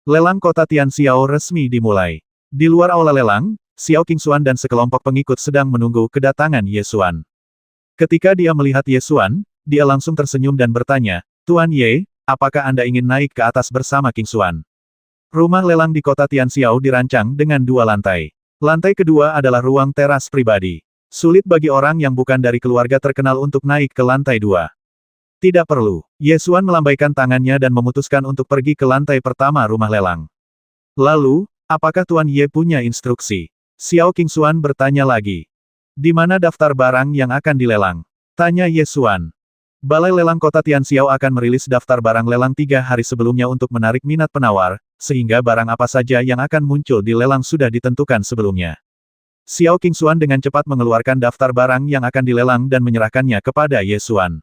Lelang kota Tianxiao resmi dimulai. Di luar aula lelang, Xiao Qingxuan dan sekelompok pengikut sedang menunggu kedatangan Ye Xuan. Ketika dia melihat Ye Xuan, dia langsung tersenyum dan bertanya, "Tuan Ye, apakah Anda ingin naik ke atas bersama Qingxuan?" Rumah lelang di kota Tianxiao dirancang dengan 2 lantai. Lantai kedua adalah ruang teras pribadi. Sulit bagi orang yang bukan dari keluarga terkenal untuk naik ke lantai 2. Tidak perlu. Ye Xuan melambaikan tangannya dan memutuskan untuk pergi ke lantai pertama rumah lelang. Lalu, apakah Tuan Ye punya instruksi? Xiao Qingxuan bertanya lagi. Di mana daftar barang yang akan dilelang? Tanya Ye Xuan. Balai lelang kota Tianxiao akan merilis daftar barang lelang 3 hari sebelumnya untuk menarik minat penawar, sehingga barang apa saja yang akan muncul di lelang sudah ditentukan sebelumnya. Xiao Qingxuan dengan cepat mengeluarkan daftar barang yang akan dilelang dan menyerahkannya kepada Ye Xuan.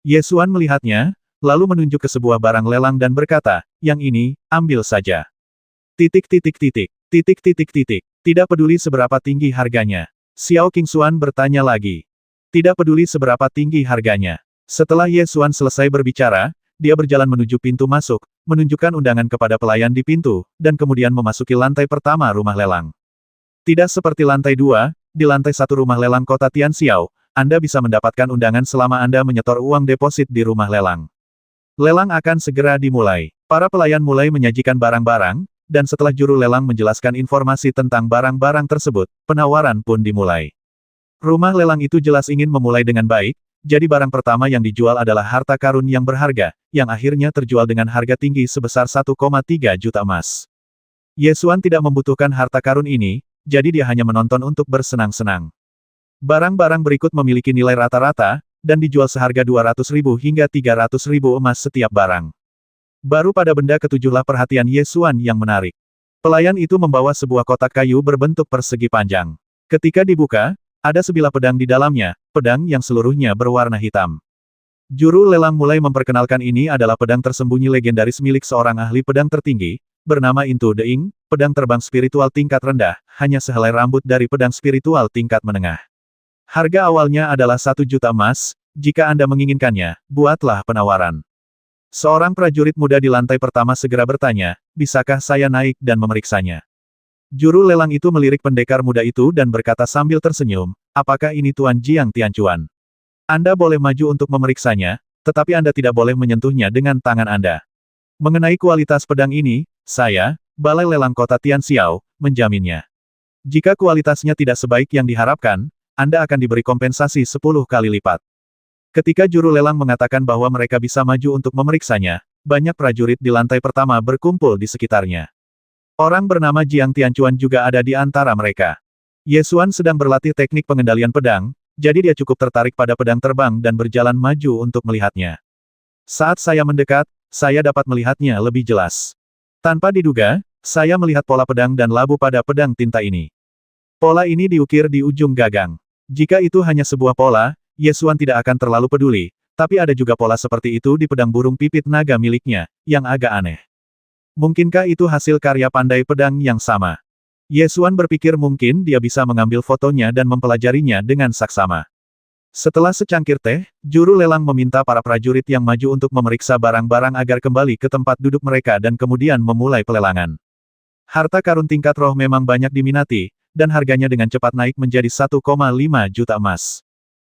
Ye Xuan melihatnya, lalu menunjuk ke sebuah barang lelang dan berkata, "Yang ini, ambil saja." Titik titik titik. Titik titik titik. Tidak peduli seberapa tinggi harganya. Xiao Qingxuan bertanya lagi. Tidak peduli seberapa tinggi harganya. Setelah Ye Xuan selesai berbicara, dia berjalan menuju pintu masuk, menunjukkan undangan kepada pelayan di pintu, dan kemudian memasuki lantai pertama rumah lelang. Tidak seperti lantai 2, di lantai 1 rumah lelang kota Tianxiao, Anda bisa mendapatkan undangan selama Anda menyetor uang deposit di rumah lelang. Lelang akan segera dimulai. Para pelayan mulai menyajikan barang-barang, dan setelah juru lelang menjelaskan informasi tentang barang-barang tersebut, penawaran pun dimulai. Rumah lelang itu jelas ingin memulai dengan baik, jadi barang pertama yang dijual adalah harta karun yang berharga, yang akhirnya terjual dengan harga tinggi sebesar 1,3 juta emas. Ye Xuan tidak membutuhkan harta karun ini, jadi dia hanya menonton untuk bersenang-senang. Barang-barang berikut memiliki nilai rata-rata, dan dijual seharga 200.000 hingga 300.000 emas setiap barang. Baru pada benda ketujuhlah perhatian Ye Xuan yang menarik. Pelayan itu membawa sebuah kotak kayu berbentuk persegi panjang. Ketika dibuka, ada sebilah pedang di dalamnya, pedang yang seluruhnya berwarna hitam. Juru lelang mulai memperkenalkan ini adalah pedang tersembunyi legendaris milik seorang ahli pedang tertinggi, bernama Into the Ink, pedang terbang spiritual tingkat rendah, hanya sehelai rambut dari pedang spiritual tingkat menengah. Harga awalnya adalah 1 juta emas, jika Anda menginginkannya, buatlah penawaran. Seorang prajurit muda di lantai pertama segera bertanya, "Bisakah saya naik dan memeriksanya?" Juru lelang itu melirik pendekar muda itu dan berkata sambil tersenyum, "Apakah ini Tuan Jiang Tianchuan? Anda boleh maju untuk memeriksanya, tetapi Anda tidak boleh menyentuhnya dengan tangan Anda. Mengenai kualitas pedang ini, saya, Balai Lelang Kota Tianxiao, menjaminnya. Jika kualitasnya tidak sebaik yang diharapkan, Anda akan diberi kompensasi 10 kali lipat." Ketika juru lelang mengatakan bahwa mereka bisa maju untuk memeriksanya, banyak prajurit di lantai pertama berkumpul di sekitarnya. Orang bernama Jiang Tianchuan juga ada di antara mereka. Ye Xuan sedang berlatih teknik pengendalian pedang, jadi dia cukup tertarik pada pedang terbang dan berjalan maju untuk melihatnya. Saat saya mendekat, saya dapat melihatnya lebih jelas. Tanpa diduga, saya melihat pola pedang dan labu pada pedang tinta ini. Pola ini diukir di ujung gagang. Jika itu hanya sebuah pola, Ye Xuan tidak akan terlalu peduli, tapi ada juga pola seperti itu di pedang burung pipit naga miliknya, yang agak aneh. Mungkinkah itu hasil karya pandai pedang yang sama? Ye Xuan berpikir mungkin dia bisa mengambil fotonya dan mempelajarinya dengan saksama. Setelah secangkir teh, juru lelang meminta para prajurit yang maju untuk memeriksa barang-barang agar kembali ke tempat duduk mereka dan kemudian memulai pelelangan. Harta karun tingkat roh memang banyak diminati, dan harganya dengan cepat naik menjadi 1,5 juta emas.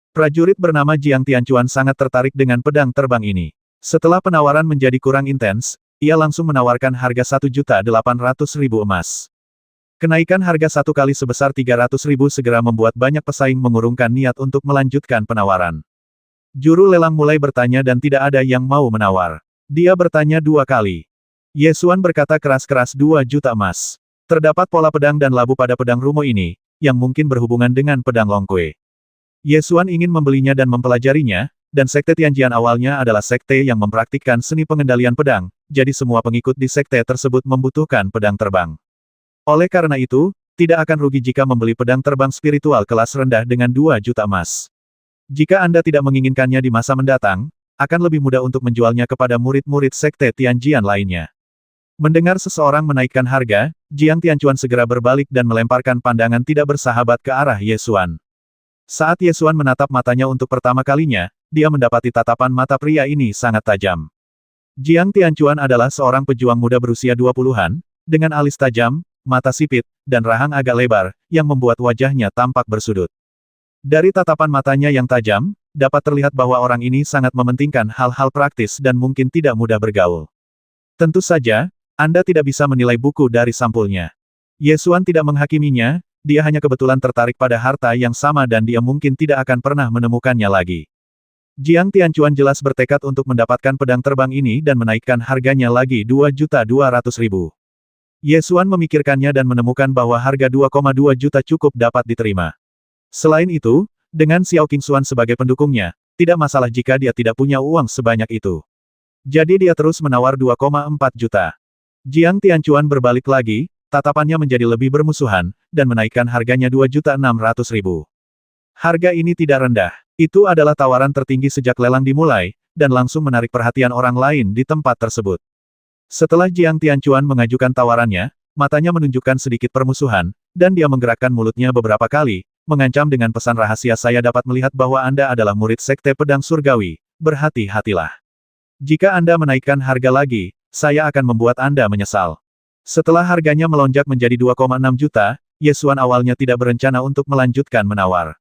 Prajurit bernama Jiang Tianchuan sangat tertarik dengan pedang terbang ini. Setelah penawaran menjadi kurang intens, ia langsung menawarkan harga 1.800.000 emas. Kenaikan harga 1 kali sebesar 300.000 segera membuat banyak pesaing mengurungkan niat untuk melanjutkan penawaran. Juru lelang mulai bertanya dan tidak ada yang mau menawar. Dia bertanya 2 kali. Ye Xuan berkata keras-keras 2 juta emas. Terdapat pola pedang dan labu pada pedang Rumo ini, yang mungkin berhubungan dengan pedang Longkue. Ye Xuan ingin membelinya dan mempelajarinya, dan sekte Tianjian awalnya adalah sekte yang mempraktikkan seni pengendalian pedang, jadi semua pengikut di sekte tersebut membutuhkan pedang terbang. Oleh karena itu, tidak akan rugi jika membeli pedang terbang spiritual kelas rendah dengan 2 juta emas. Jika Anda tidak menginginkannya di masa mendatang, akan lebih mudah untuk menjualnya kepada murid-murid sekte Tianjian lainnya. Mendengar seseorang menaikkan harga, Jiang Tianchuan segera berbalik dan melemparkan pandangan tidak bersahabat ke arah Ye Xuan. Saat Ye Xuan menatap matanya untuk pertama kalinya, dia mendapati tatapan mata pria ini sangat tajam. Jiang Tianchuan adalah seorang pejuang muda berusia 20-an, dengan alis tajam, mata sipit, dan rahang agak lebar, yang membuat wajahnya tampak bersudut. Dari tatapan matanya yang tajam, dapat terlihat bahwa orang ini sangat mementingkan hal-hal praktis dan mungkin tidak mudah bergaul. Tentu saja, Anda tidak bisa menilai buku dari sampulnya. Ye Xuan tidak menghakiminya, dia hanya kebetulan tertarik pada harta yang sama dan dia mungkin tidak akan pernah menemukannya lagi. Jiang Tianchuan jelas bertekad untuk mendapatkan pedang terbang ini dan menaikkan harganya lagi 2.200.000. Ye Xuan memikirkannya dan menemukan bahwa harga 2,2 juta cukup dapat diterima. Selain itu, dengan Xiao Qingxuan sebagai pendukungnya, tidak masalah jika dia tidak punya uang sebanyak itu. Jadi dia terus menawar 2,4 juta. Jiang Tianchuan berbalik lagi, tatapannya menjadi lebih bermusuhan, dan menaikkan harganya 2.600.000. Harga ini tidak rendah. Itu adalah tawaran tertinggi sejak lelang dimulai, dan langsung menarik perhatian orang lain di tempat tersebut. Setelah Jiang Tianchuan mengajukan tawarannya, matanya menunjukkan sedikit permusuhan, dan dia menggerakkan mulutnya beberapa kali, mengancam dengan pesan rahasia, saya dapat melihat bahwa Anda adalah murid Sekte Pedang Surgawi, berhati-hatilah. Jika Anda menaikkan harga lagi, saya akan membuat Anda menyesal. Setelah harganya melonjak menjadi 2,6 juta, Ye Xuan awalnya tidak berencana untuk melanjutkan menawar.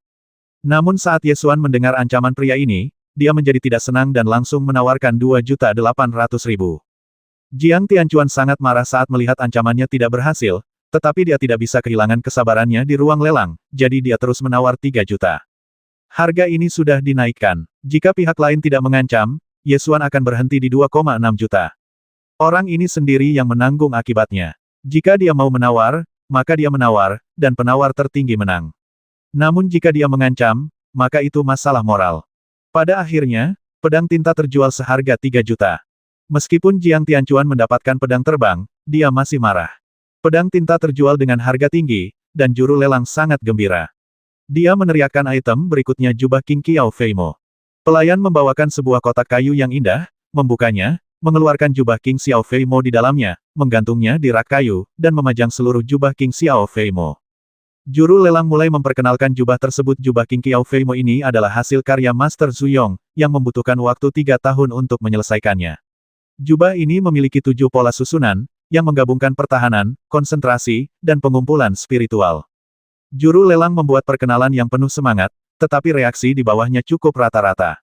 Namun saat Ye Xuan mendengar ancaman pria ini, dia menjadi tidak senang dan langsung menawarkan 2.800.000. Jiang Tianchuan sangat marah saat melihat ancamannya tidak berhasil, tetapi dia tidak bisa kehilangan kesabarannya di ruang lelang, jadi dia terus menawar 3 juta. Harga ini sudah dinaikkan. Jika pihak lain tidak mengancam, Ye Xuan akan berhenti di 2,6 juta. Orang ini sendiri yang menanggung akibatnya. Jika dia mau menawar, maka dia menawar, dan penawar tertinggi menang. Namun jika dia mengancam, maka itu masalah moral. Pada akhirnya, pedang tinta terjual seharga 3 juta. Meskipun Jiang Tianchuan mendapatkan pedang terbang, dia masih marah. Pedang tinta terjual dengan harga tinggi, dan juru lelang sangat gembira. Dia meneriakkan item berikutnya jubah King Qiao Fei Mo. Pelayan membawakan sebuah kotak kayu yang indah, membukanya, mengeluarkan jubah King Xiao Fei Mo di dalamnya, menggantungnya di rak kayu, dan memajang seluruh jubah King Xiao Fei Mo. Juru lelang mulai memperkenalkan jubah tersebut. Jubah King Qiao Fei Mo ini adalah hasil karya Master Zhu Yong, yang membutuhkan waktu 3 tahun untuk menyelesaikannya. Jubah ini memiliki 7 pola susunan, yang menggabungkan pertahanan, konsentrasi, dan pengumpulan spiritual. Juru lelang membuat perkenalan yang penuh semangat, tetapi reaksi di bawahnya cukup rata-rata.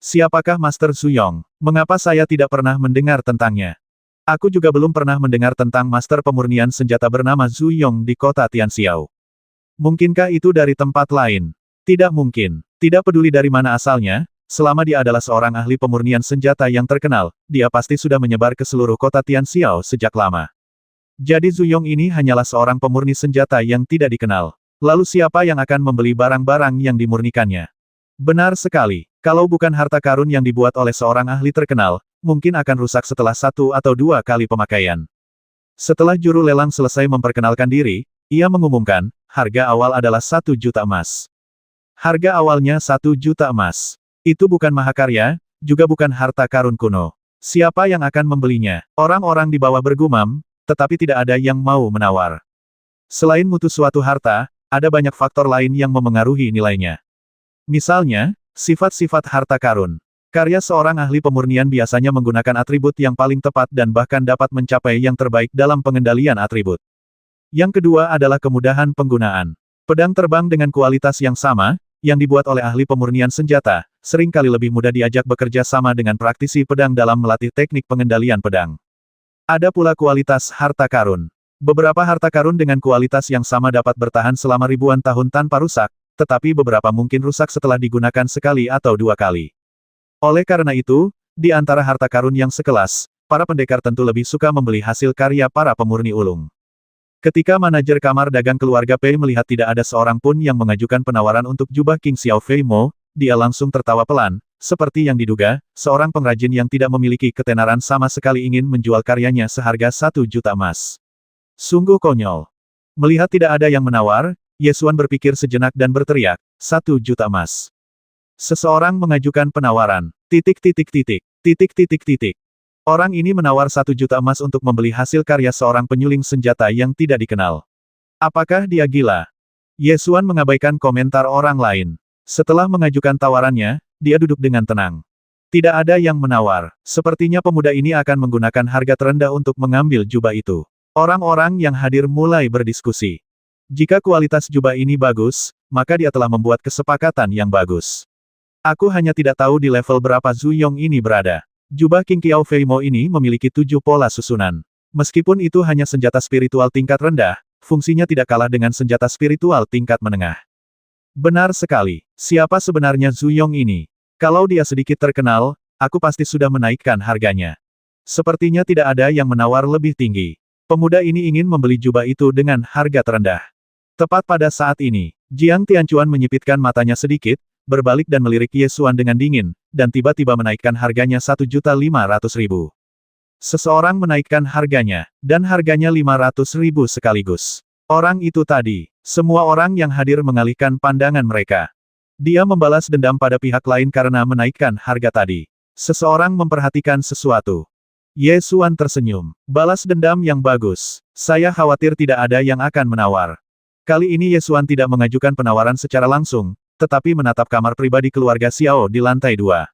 Siapakah Master Zhu Yong? Mengapa saya tidak pernah mendengar tentangnya? Aku juga belum pernah mendengar tentang Master Pemurnian Senjata bernama Zhu Yong di kota Tianxiao. Mungkinkah itu dari tempat lain? Tidak mungkin. Tidak peduli dari mana asalnya, selama dia adalah seorang ahli pemurnian senjata yang terkenal, dia pasti sudah menyebar ke seluruh kota Tianxiao sejak lama. Jadi Zhu Yong ini hanyalah seorang pemurni senjata yang tidak dikenal. Lalu siapa yang akan membeli barang-barang yang dimurnikannya? Benar sekali. Kalau bukan harta karun yang dibuat oleh seorang ahli terkenal, mungkin akan rusak setelah 1 atau 2 kali pemakaian. Setelah juru lelang selesai memperkenalkan diri, ia mengumumkan, harga awal adalah 1 juta emas. Harga awalnya 1 juta emas. Itu bukan mahakarya, juga bukan harta karun kuno. Siapa yang akan membelinya? Orang-orang di bawah bergumam, tetapi tidak ada yang mau menawar. Selain mutu suatu harta, ada banyak faktor lain yang memengaruhi nilainya. Misalnya, sifat-sifat harta karun. Karya seorang ahli pemurnian biasanya menggunakan atribut yang paling tepat dan bahkan dapat mencapai yang terbaik dalam pengendalian atribut. Yang kedua adalah kemudahan penggunaan. Pedang terbang dengan kualitas yang sama, yang dibuat oleh ahli pemurnian senjata, seringkali lebih mudah diajak bekerja sama dengan praktisi pedang dalam melatih teknik pengendalian pedang. Ada pula kualitas harta karun. Beberapa harta karun dengan kualitas yang sama dapat bertahan selama ribuan tahun tanpa rusak, tetapi beberapa mungkin rusak setelah digunakan sekali atau 2 kali. Oleh karena itu, di antara harta karun yang sekelas, para pendekar tentu lebih suka membeli hasil karya para pemurni ulung. Ketika manajer kamar dagang keluarga Pei melihat tidak ada seorang pun yang mengajukan penawaran untuk jubah King Xiao Fei Mo, dia langsung tertawa pelan, seperti yang diduga, seorang pengrajin yang tidak memiliki ketenaran sama sekali ingin menjual karyanya seharga 1 juta emas. Sungguh konyol. Melihat tidak ada yang menawar, Ye Xuan berpikir sejenak dan berteriak, 1 juta emas. Seseorang mengajukan penawaran. Orang ini menawar 1 juta emas untuk membeli hasil karya seorang penyuling senjata yang tidak dikenal. Apakah dia gila? Ye Xuan mengabaikan komentar orang lain. Setelah mengajukan tawarannya, dia duduk dengan tenang. Tidak ada yang menawar. Sepertinya pemuda ini akan menggunakan harga terendah untuk mengambil jubah itu. Orang-orang yang hadir mulai berdiskusi. Jika kualitas jubah ini bagus, maka dia telah membuat kesepakatan yang bagus. Aku hanya tidak tahu di level berapa Zhu Yong ini berada. Jubah King Qiao Fei Mo ini memiliki 7 pola susunan. Meskipun itu hanya senjata spiritual tingkat rendah, fungsinya tidak kalah dengan senjata spiritual tingkat menengah. Benar sekali. Siapa sebenarnya Zhu Yong ini? Kalau dia sedikit terkenal, aku pasti sudah menaikkan harganya. Sepertinya tidak ada yang menawar lebih tinggi. Pemuda ini ingin membeli jubah itu dengan harga terendah. Tepat pada saat ini, Jiang Tianchuan menyipitkan matanya sedikit, berbalik dan melirik Ye Xuan dengan dingin, dan tiba-tiba menaikkan harganya 1.500.000. Seseorang menaikkan harganya, dan harganya 500.000 sekaligus. Orang itu tadi, semua orang yang hadir mengalihkan pandangan mereka. Dia membalas dendam pada pihak lain karena menaikkan harga tadi. Seseorang memperhatikan sesuatu. Ye Xuan tersenyum. Balas dendam yang bagus. Saya khawatir tidak ada yang akan menawar. Kali ini Ye Xuan tidak mengajukan penawaran secara langsung, tetapi menatap kamar pribadi keluarga Xiao di lantai 2.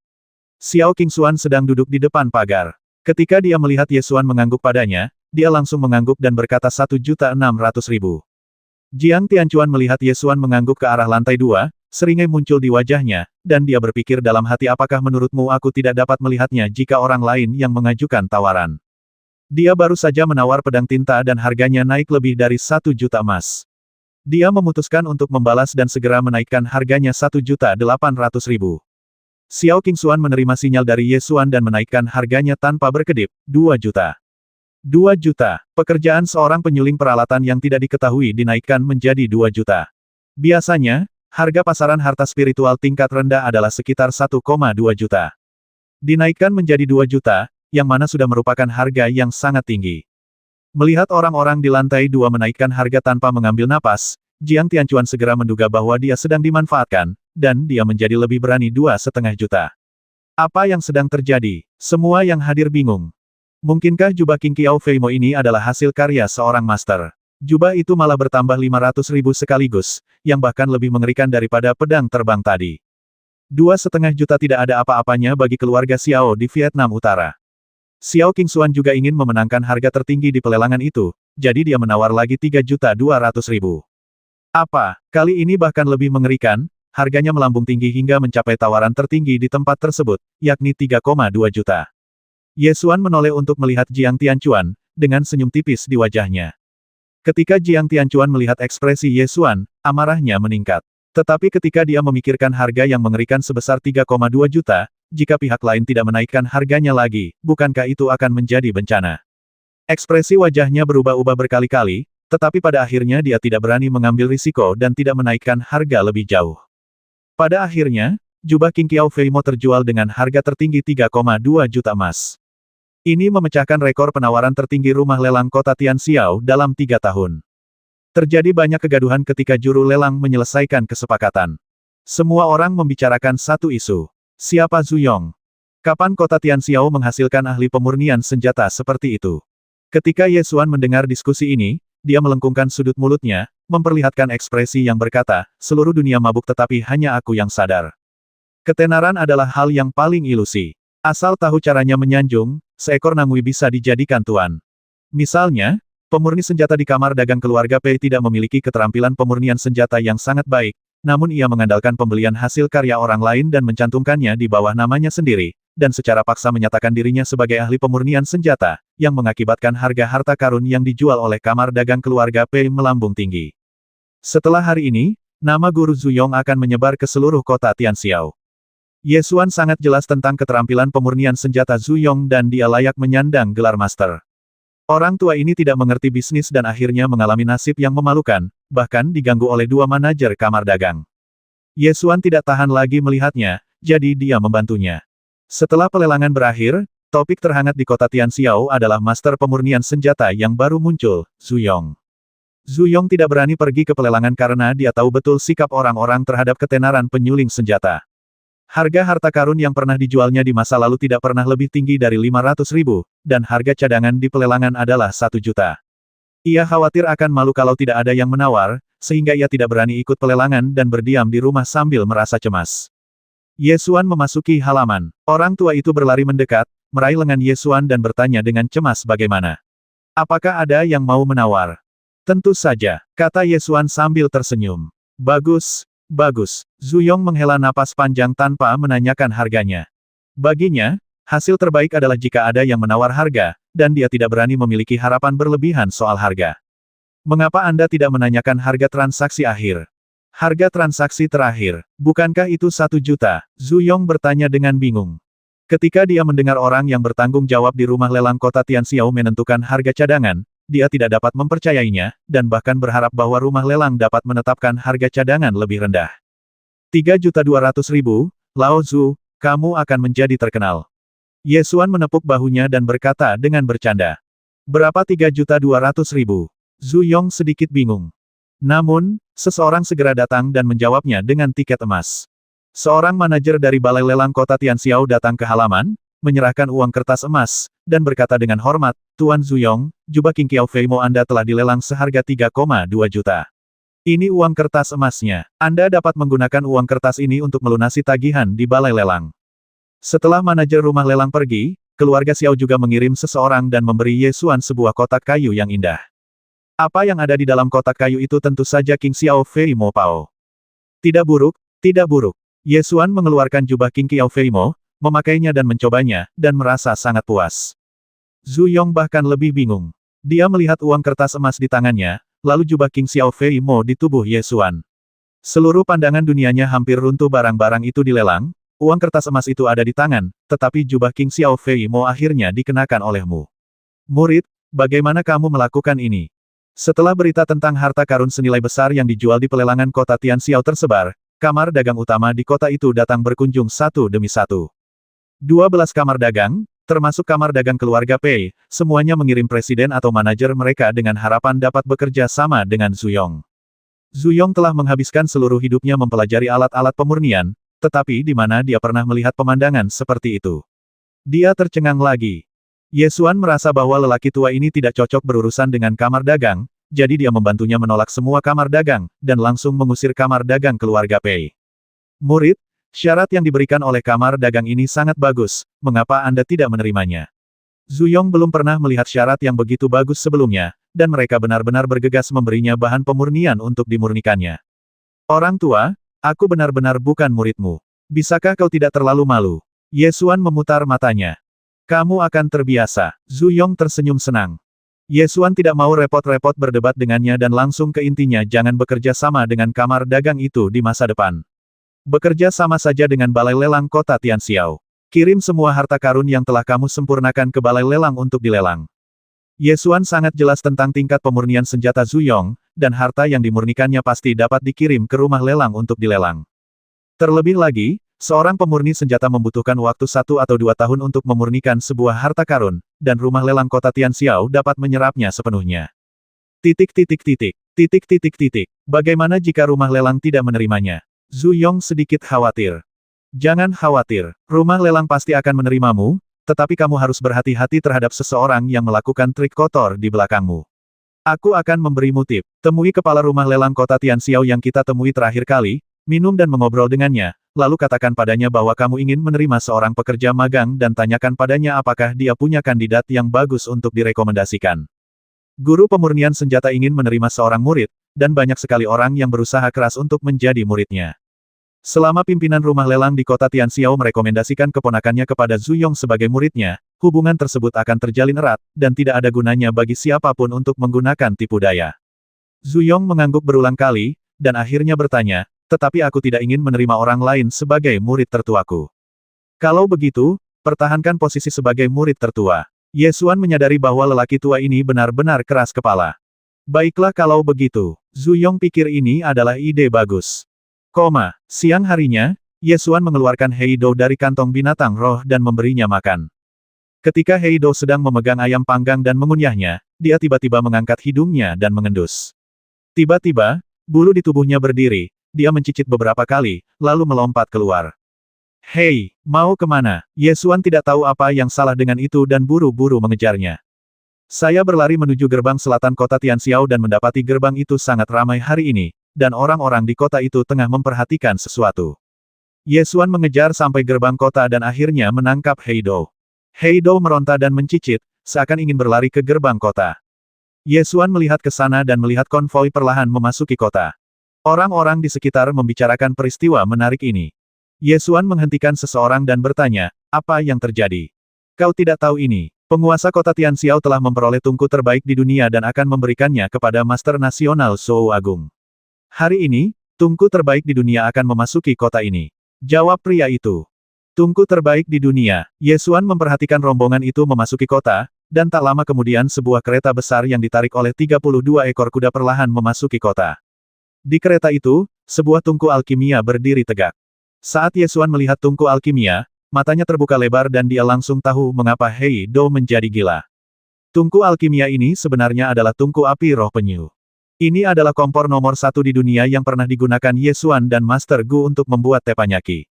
Xiao Qingxuan sedang duduk di depan pagar. Ketika dia melihat Ye Xuan mengangguk padanya, dia langsung mengangguk dan berkata 1.600.000. Jiang Tianchuan melihat Ye Xuan mengangguk ke arah lantai 2, seringai muncul di wajahnya, dan dia berpikir dalam hati apakah menurutmu aku tidak dapat melihatnya jika orang lain yang mengajukan tawaran. Dia baru saja menawar pedang tinta dan harganya naik lebih dari 1 juta emas. Dia memutuskan untuk membalas dan segera menaikkan harganya 1.800.000. Xiao Qingxuan menerima sinyal dari Ye Xuan dan menaikkan harganya tanpa berkedip, 2 juta. 2 juta. Pekerjaan seorang penyuling peralatan yang tidak diketahui dinaikkan menjadi 2 juta. Biasanya, harga pasaran harta spiritual tingkat rendah adalah sekitar 1,2 juta. Dinaikkan menjadi 2 juta, yang mana sudah merupakan harga yang sangat tinggi. Melihat orang-orang di lantai 2 menaikkan harga tanpa mengambil napas, Jiang Tianchuan segera menduga bahwa dia sedang dimanfaatkan, dan dia menjadi lebih berani 2,5 juta. Apa yang sedang terjadi? Semua yang hadir bingung. Mungkinkah jubah King Qiao Fei Mo ini adalah hasil karya seorang master? Jubah itu malah bertambah 500.000 sekaligus, yang bahkan lebih mengerikan daripada pedang terbang tadi. 2,5 juta tidak ada apa-apanya bagi keluarga Xiao di Vietnam Utara. Xiao Qingxuan juga ingin memenangkan harga tertinggi di pelelangan itu, jadi dia menawar lagi 3.200.000. Apa, kali ini bahkan lebih mengerikan, harganya melambung tinggi hingga mencapai tawaran tertinggi di tempat tersebut, yakni 3,2 juta. Ye Xuan menoleh untuk melihat Jiang Tianchuan, dengan senyum tipis di wajahnya. Ketika Jiang Tianchuan melihat ekspresi Ye Xuan, amarahnya meningkat. Tetapi ketika dia memikirkan harga yang mengerikan sebesar 3,2 juta, jika pihak lain tidak menaikkan harganya lagi, bukankah itu akan menjadi bencana? Ekspresi wajahnya berubah-ubah berkali-kali, tetapi pada akhirnya dia tidak berani mengambil risiko dan tidak menaikkan harga lebih jauh. Pada akhirnya, jubah King Qiao Fei Mo terjual dengan harga tertinggi 3,2 juta emas. Ini memecahkan rekor penawaran tertinggi rumah lelang kota Tianxiao dalam 3 tahun. Terjadi banyak kegaduhan ketika juru lelang menyelesaikan kesepakatan. Semua orang membicarakan satu isu. Siapa Zhu Yong? Kapan kota Tianxiao menghasilkan ahli pemurnian senjata seperti itu? Ketika Ye Xuan mendengar diskusi ini, dia melengkungkan sudut mulutnya, memperlihatkan ekspresi yang berkata, seluruh dunia mabuk tetapi hanya aku yang sadar. Ketenaran adalah hal yang paling ilusi. Asal tahu caranya menyanjung, seekor nangui bisa dijadikan tuan. Misalnya, pemurni senjata di kamar dagang keluarga Pei tidak memiliki keterampilan pemurnian senjata yang sangat baik, namun ia mengandalkan pembelian hasil karya orang lain dan mencantumkannya di bawah namanya sendiri, dan secara paksa menyatakan dirinya sebagai ahli pemurnian senjata, yang mengakibatkan harga harta karun yang dijual oleh kamar dagang keluarga Pei melambung tinggi. Setelah hari ini, nama guru Zhu Yong akan menyebar ke seluruh kota Tianxiao. Ye Xuan sangat jelas tentang keterampilan pemurnian senjata Zhu Yong dan dia layak menyandang gelar master. Orang tua ini tidak mengerti bisnis dan akhirnya mengalami nasib yang memalukan, bahkan diganggu oleh 2 manajer kamar dagang. Ye Xuan tidak tahan lagi melihatnya, jadi dia membantunya. Setelah pelelangan berakhir, topik terhangat di kota Tianxiao adalah master pemurnian senjata yang baru muncul, Zhu Yong. Zhu Yong tidak berani pergi ke pelelangan karena dia tahu betul sikap orang-orang terhadap ketenaran penyuling senjata. Harga harta karun yang pernah dijualnya di masa lalu tidak pernah lebih tinggi dari 500.000, dan harga cadangan di pelelangan adalah 1 juta. Ia khawatir akan malu kalau tidak ada yang menawar, sehingga ia tidak berani ikut pelelangan dan berdiam di rumah sambil merasa cemas. Ye Xuan memasuki halaman. Orang tua itu berlari mendekat, meraih lengan Ye Xuan dan bertanya dengan cemas bagaimana. Apakah ada yang mau menawar? Tentu saja, kata Ye Xuan sambil tersenyum. Bagus, bagus. Zuyong menghela napas panjang tanpa menanyakan harganya. Baginya, hasil terbaik adalah jika ada yang menawar harga, dan dia tidak berani memiliki harapan berlebihan soal harga. Mengapa Anda tidak menanyakan harga transaksi akhir? Harga transaksi terakhir, bukankah itu 1 juta? Zuyong bertanya dengan bingung. Ketika dia mendengar orang yang bertanggung jawab di rumah lelang kota Tianxiao menentukan harga cadangan, dia tidak dapat mempercayainya, dan bahkan berharap bahwa rumah lelang dapat menetapkan harga cadangan lebih rendah. 3.200.000, Lao Zhu, kamu akan menjadi terkenal. Ye Xuan menepuk bahunya dan berkata dengan bercanda. Berapa 3.200.000? Zuyong sedikit bingung. Namun, seseorang segera datang dan menjawabnya dengan tiket emas. Seorang manajer dari Balai Lelang Kota Tianxiao datang ke halaman, menyerahkan uang kertas emas, dan berkata dengan hormat, Tuan Zuyong, jubah King Qiao Feimo Anda telah dilelang seharga 3,2 juta. Ini uang kertas emasnya. Anda dapat menggunakan uang kertas ini untuk melunasi tagihan di Balai Lelang. Setelah manajer rumah lelang pergi, keluarga Xiao juga mengirim seseorang dan memberi Ye Xuan sebuah kotak kayu yang indah. Apa yang ada di dalam kotak kayu itu tentu saja King Xiao Feimo Pao. Tidak buruk, tidak buruk. Ye Xuan mengeluarkan jubah King Qiao Feimo, memakainya dan mencobanya, dan merasa sangat puas. Zuyong bahkan lebih bingung. Dia melihat uang kertas emas di tangannya, lalu jubah King Xiao Feimo di tubuh Ye Xuan. Seluruh pandangan dunianya hampir runtuh barang-barang itu dilelang, uang kertas emas itu ada di tangan, tetapi jubah King Xiao Feimo akhirnya dikenakan olehmu. Murid, bagaimana kamu melakukan ini? Setelah berita tentang harta karun senilai besar yang dijual di pelelangan kota Tianxiao tersebar, kamar dagang utama di kota itu datang berkunjung satu demi satu. 12 kamar dagang, termasuk kamar dagang keluarga Pei, semuanya mengirim presiden atau manajer mereka dengan harapan dapat bekerja sama dengan Zuyong. Zuyong telah menghabiskan seluruh hidupnya mempelajari alat-alat pemurnian, tetapi di mana dia pernah melihat pemandangan seperti itu. Dia tercengang lagi. Ye Xuan merasa bahwa lelaki tua ini tidak cocok berurusan dengan kamar dagang, jadi dia membantunya menolak semua kamar dagang, dan langsung mengusir kamar dagang keluarga Pei. Murid, syarat yang diberikan oleh kamar dagang ini sangat bagus, mengapa Anda tidak menerimanya? Zuyong belum pernah melihat syarat yang begitu bagus sebelumnya, dan mereka benar-benar bergegas memberinya bahan pemurnian untuk dimurnikannya. Orang tua, aku benar-benar bukan muridmu. Bisakah kau tidak terlalu malu? Ye Xuan memutar matanya. Kamu akan terbiasa. Zuyong tersenyum senang. Ye Xuan tidak mau repot-repot berdebat dengannya dan langsung ke intinya jangan bekerja sama dengan kamar dagang itu di masa depan. Bekerja sama saja dengan Balai Lelang Kota Tianxiao. Kirim semua harta karun yang telah kamu sempurnakan ke Balai Lelang untuk dilelang. Ye Xuan sangat jelas tentang tingkat pemurnian senjata Zuyong, dan harta yang dimurnikannya pasti dapat dikirim ke rumah lelang untuk dilelang. Terlebih lagi, seorang pemurni senjata membutuhkan waktu 1 atau 2 tahun untuk memurnikan sebuah harta karun, dan rumah lelang kota Tianxiao dapat menyerapnya sepenuhnya. Bagaimana jika rumah lelang tidak menerimanya? Zuyong sedikit khawatir. Jangan khawatir, rumah lelang pasti akan menerimamu, tetapi kamu harus berhati-hati terhadap seseorang yang melakukan trik kotor di belakangmu. Aku akan memberimu tip. Temui kepala rumah lelang kota Tianxiao yang kita temui terakhir kali, minum dan mengobrol dengannya, lalu katakan padanya bahwa kamu ingin menerima seorang pekerja magang dan tanyakan padanya apakah dia punya kandidat yang bagus untuk direkomendasikan. Guru pemurnian senjata ingin menerima seorang murid, dan banyak sekali orang yang berusaha keras untuk menjadi muridnya. Selama pimpinan rumah lelang di kota Tianxiao merekomendasikan keponakannya kepada Zuyong sebagai muridnya, hubungan tersebut akan terjalin erat, dan tidak ada gunanya bagi siapapun untuk menggunakan tipu daya. Zuyong mengangguk berulang kali, dan akhirnya bertanya, tetapi aku tidak ingin menerima orang lain sebagai murid tertuaku. Kalau begitu, pertahankan posisi sebagai murid tertua. Ye Xuan menyadari bahwa lelaki tua ini benar-benar keras kepala. Baiklah kalau begitu, Zuyong pikir ini adalah ide bagus. Siang harinya, Ye Xuan mengeluarkan Heido dari kantong binatang roh dan memberinya makan. Ketika Heido sedang memegang ayam panggang dan mengunyahnya, dia tiba-tiba mengangkat hidungnya dan mengendus. Tiba-tiba, bulu di tubuhnya berdiri, dia mencicit beberapa kali, lalu melompat keluar. Hei, mau kemana? Ye Xuan tidak tahu apa yang salah dengan itu dan buru-buru mengejarnya. Saya berlari menuju gerbang selatan kota Tianxiao dan mendapati gerbang itu sangat ramai hari ini, dan orang-orang di kota itu tengah memperhatikan sesuatu. Ye Xuan mengejar sampai gerbang kota dan akhirnya menangkap Heido. Heido meronta dan mencicit, seakan ingin berlari ke gerbang kota. Ye Xuan melihat ke sana dan melihat konvoi perlahan memasuki kota. Orang-orang di sekitar membicarakan peristiwa menarik ini. Ye Xuan menghentikan seseorang dan bertanya, apa yang terjadi? Kau tidak tahu ini. Penguasa kota Tianxiao telah memperoleh tungku terbaik di dunia dan akan memberikannya kepada Master Nasional Zhou Agung. Hari ini, tungku terbaik di dunia akan memasuki kota ini. Jawab pria itu. Tungku terbaik di dunia. Ye Xuan memperhatikan rombongan itu memasuki kota, dan tak lama kemudian sebuah kereta besar yang ditarik oleh 32 ekor kuda perlahan memasuki kota. Di kereta itu, sebuah tungku alkimia berdiri tegak. Saat Ye Xuan melihat tungku alkimia, matanya terbuka lebar dan dia langsung tahu mengapa Heido menjadi gila. Tungku alkimia ini sebenarnya adalah tungku api roh penyu. Ini adalah kompor nomor 1 di dunia yang pernah digunakan Ye Xuan dan Master Gu untuk membuat teppanyaki.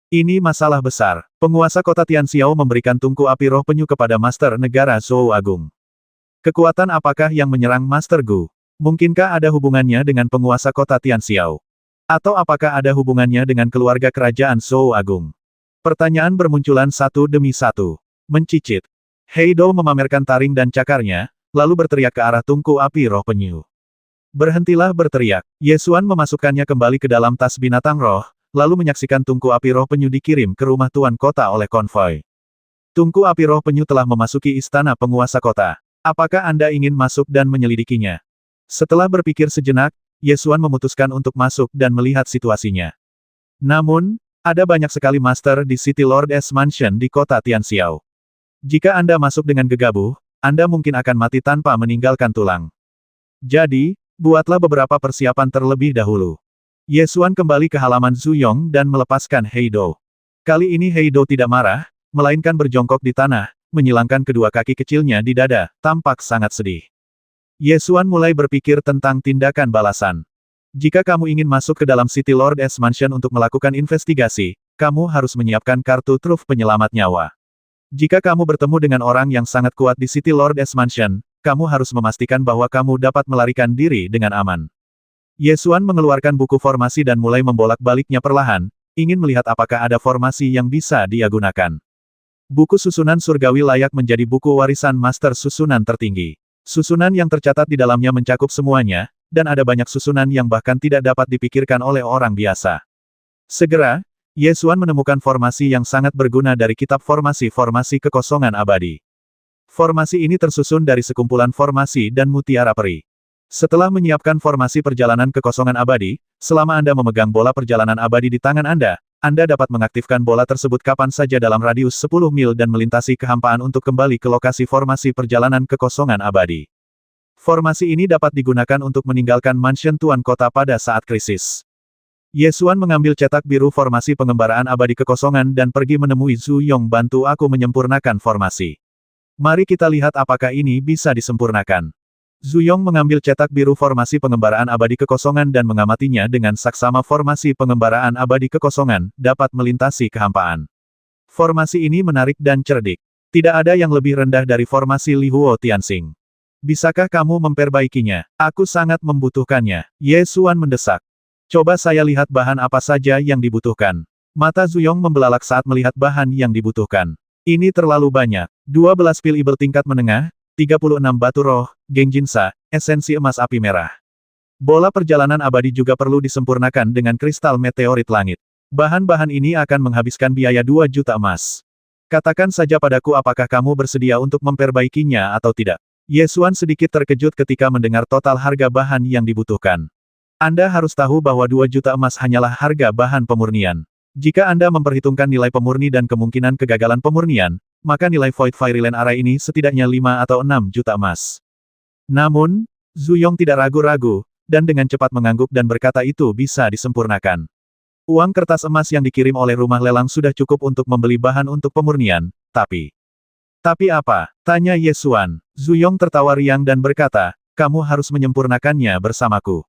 Ini masalah besar. Penguasa kota Tianxiao memberikan tungku api roh penyu kepada Master Negara Zhou Agung. Kekuatan apakah yang menyerang Master Gu? Mungkinkah ada hubungannya dengan penguasa kota Tianxiao? Atau apakah ada hubungannya dengan keluarga kerajaan Zhou Agung? Pertanyaan bermunculan satu demi satu. Mencicit. Heido memamerkan taring dan cakarnya, lalu berteriak ke arah tungku api roh penyu. Berhentilah berteriak. Ye Xuan memasukkannya kembali ke dalam tas binatang roh, lalu menyaksikan tungku api roh penyu dikirim ke rumah tuan kota oleh konvoi. Tungku api roh penyu telah memasuki istana penguasa kota. Apakah Anda ingin masuk dan menyelidikinya? Setelah berpikir sejenak, Ye Xuan memutuskan untuk masuk dan melihat situasinya. Namun, ada banyak sekali master di City Lord S Mansion di kota Tianxiao. Jika Anda masuk dengan gegabah, Anda mungkin akan mati tanpa meninggalkan tulang. Jadi, buatlah beberapa persiapan terlebih dahulu. Ye Xuan kembali ke halaman Zuyong dan melepaskan Heido. Kali ini Heido tidak marah, melainkan berjongkok di tanah, menyilangkan kedua kaki kecilnya di dada, tampak sangat sedih. Ye Xuan mulai berpikir tentang tindakan balasan. Jika kamu ingin masuk ke dalam City Lord S Mansion untuk melakukan investigasi, kamu harus menyiapkan kartu truf penyelamat nyawa. Jika kamu bertemu dengan orang yang sangat kuat di City Lord S Mansion, kamu harus memastikan bahwa kamu dapat melarikan diri dengan aman. Ye Xuan mengeluarkan buku formasi dan mulai membolak-baliknya perlahan, ingin melihat apakah ada formasi yang bisa dia gunakan. Buku susunan surgawi layak menjadi buku warisan master susunan tertinggi. Susunan yang tercatat di dalamnya mencakup semuanya, dan ada banyak susunan yang bahkan tidak dapat dipikirkan oleh orang biasa. Segera, Ye Xuan menemukan formasi yang sangat berguna dari kitab formasi-formasi kekosongan abadi. Formasi ini tersusun dari sekumpulan formasi dan mutiara peri. Setelah menyiapkan formasi perjalanan kekosongan abadi, selama Anda memegang bola perjalanan abadi di tangan Anda dapat mengaktifkan bola tersebut kapan saja dalam radius 10 mil dan melintasi kehampaan untuk kembali ke lokasi formasi perjalanan kekosongan abadi. Formasi ini dapat digunakan untuk meninggalkan mansion tuan kota pada saat krisis. Ye Xuan mengambil cetak biru formasi pengembaraan abadi kekosongan dan pergi menemui Zhu Yong, bantu aku menyempurnakan formasi. Mari kita lihat apakah ini bisa disempurnakan. Zhu Yong mengambil cetak biru formasi pengembaraan abadi kekosongan dan mengamatinya dengan saksama formasi pengembaraan abadi kekosongan, dapat melintasi kehampaan. Formasi ini menarik dan cerdik. Tidak ada yang lebih rendah dari formasi Li Huo Tianxing. Bisakah kamu memperbaikinya? Aku sangat membutuhkannya. Ye Xuan mendesak. Coba saya lihat bahan apa saja yang dibutuhkan. Mata Zhu Yong membelalak saat melihat bahan yang dibutuhkan. Ini terlalu banyak. 12 pil ibel tingkat menengah, 36 batu roh, gengjinsa, esensi emas api merah. Bola perjalanan abadi juga perlu disempurnakan dengan kristal meteorit langit. Bahan-bahan ini akan menghabiskan biaya 2 juta emas. Katakan saja padaku apakah kamu bersedia untuk memperbaikinya atau tidak. Ye Xuan sedikit terkejut ketika mendengar total harga bahan yang dibutuhkan. Anda harus tahu bahwa 2 juta emas hanyalah harga bahan pemurnian. Jika Anda memperhitungkan nilai pemurni dan kemungkinan kegagalan pemurnian, maka nilai Void Fireland Array ini setidaknya 5 atau 6 juta emas. Namun, Zhu Yong tidak ragu-ragu, dan dengan cepat mengangguk dan berkata itu bisa disempurnakan. Uang kertas emas yang dikirim oleh rumah lelang sudah cukup untuk membeli bahan untuk pemurnian, tapi... Tapi apa? Tanya Ye Xuan. Zhu Yong tertawa riang dan berkata, kamu harus menyempurnakannya bersamaku.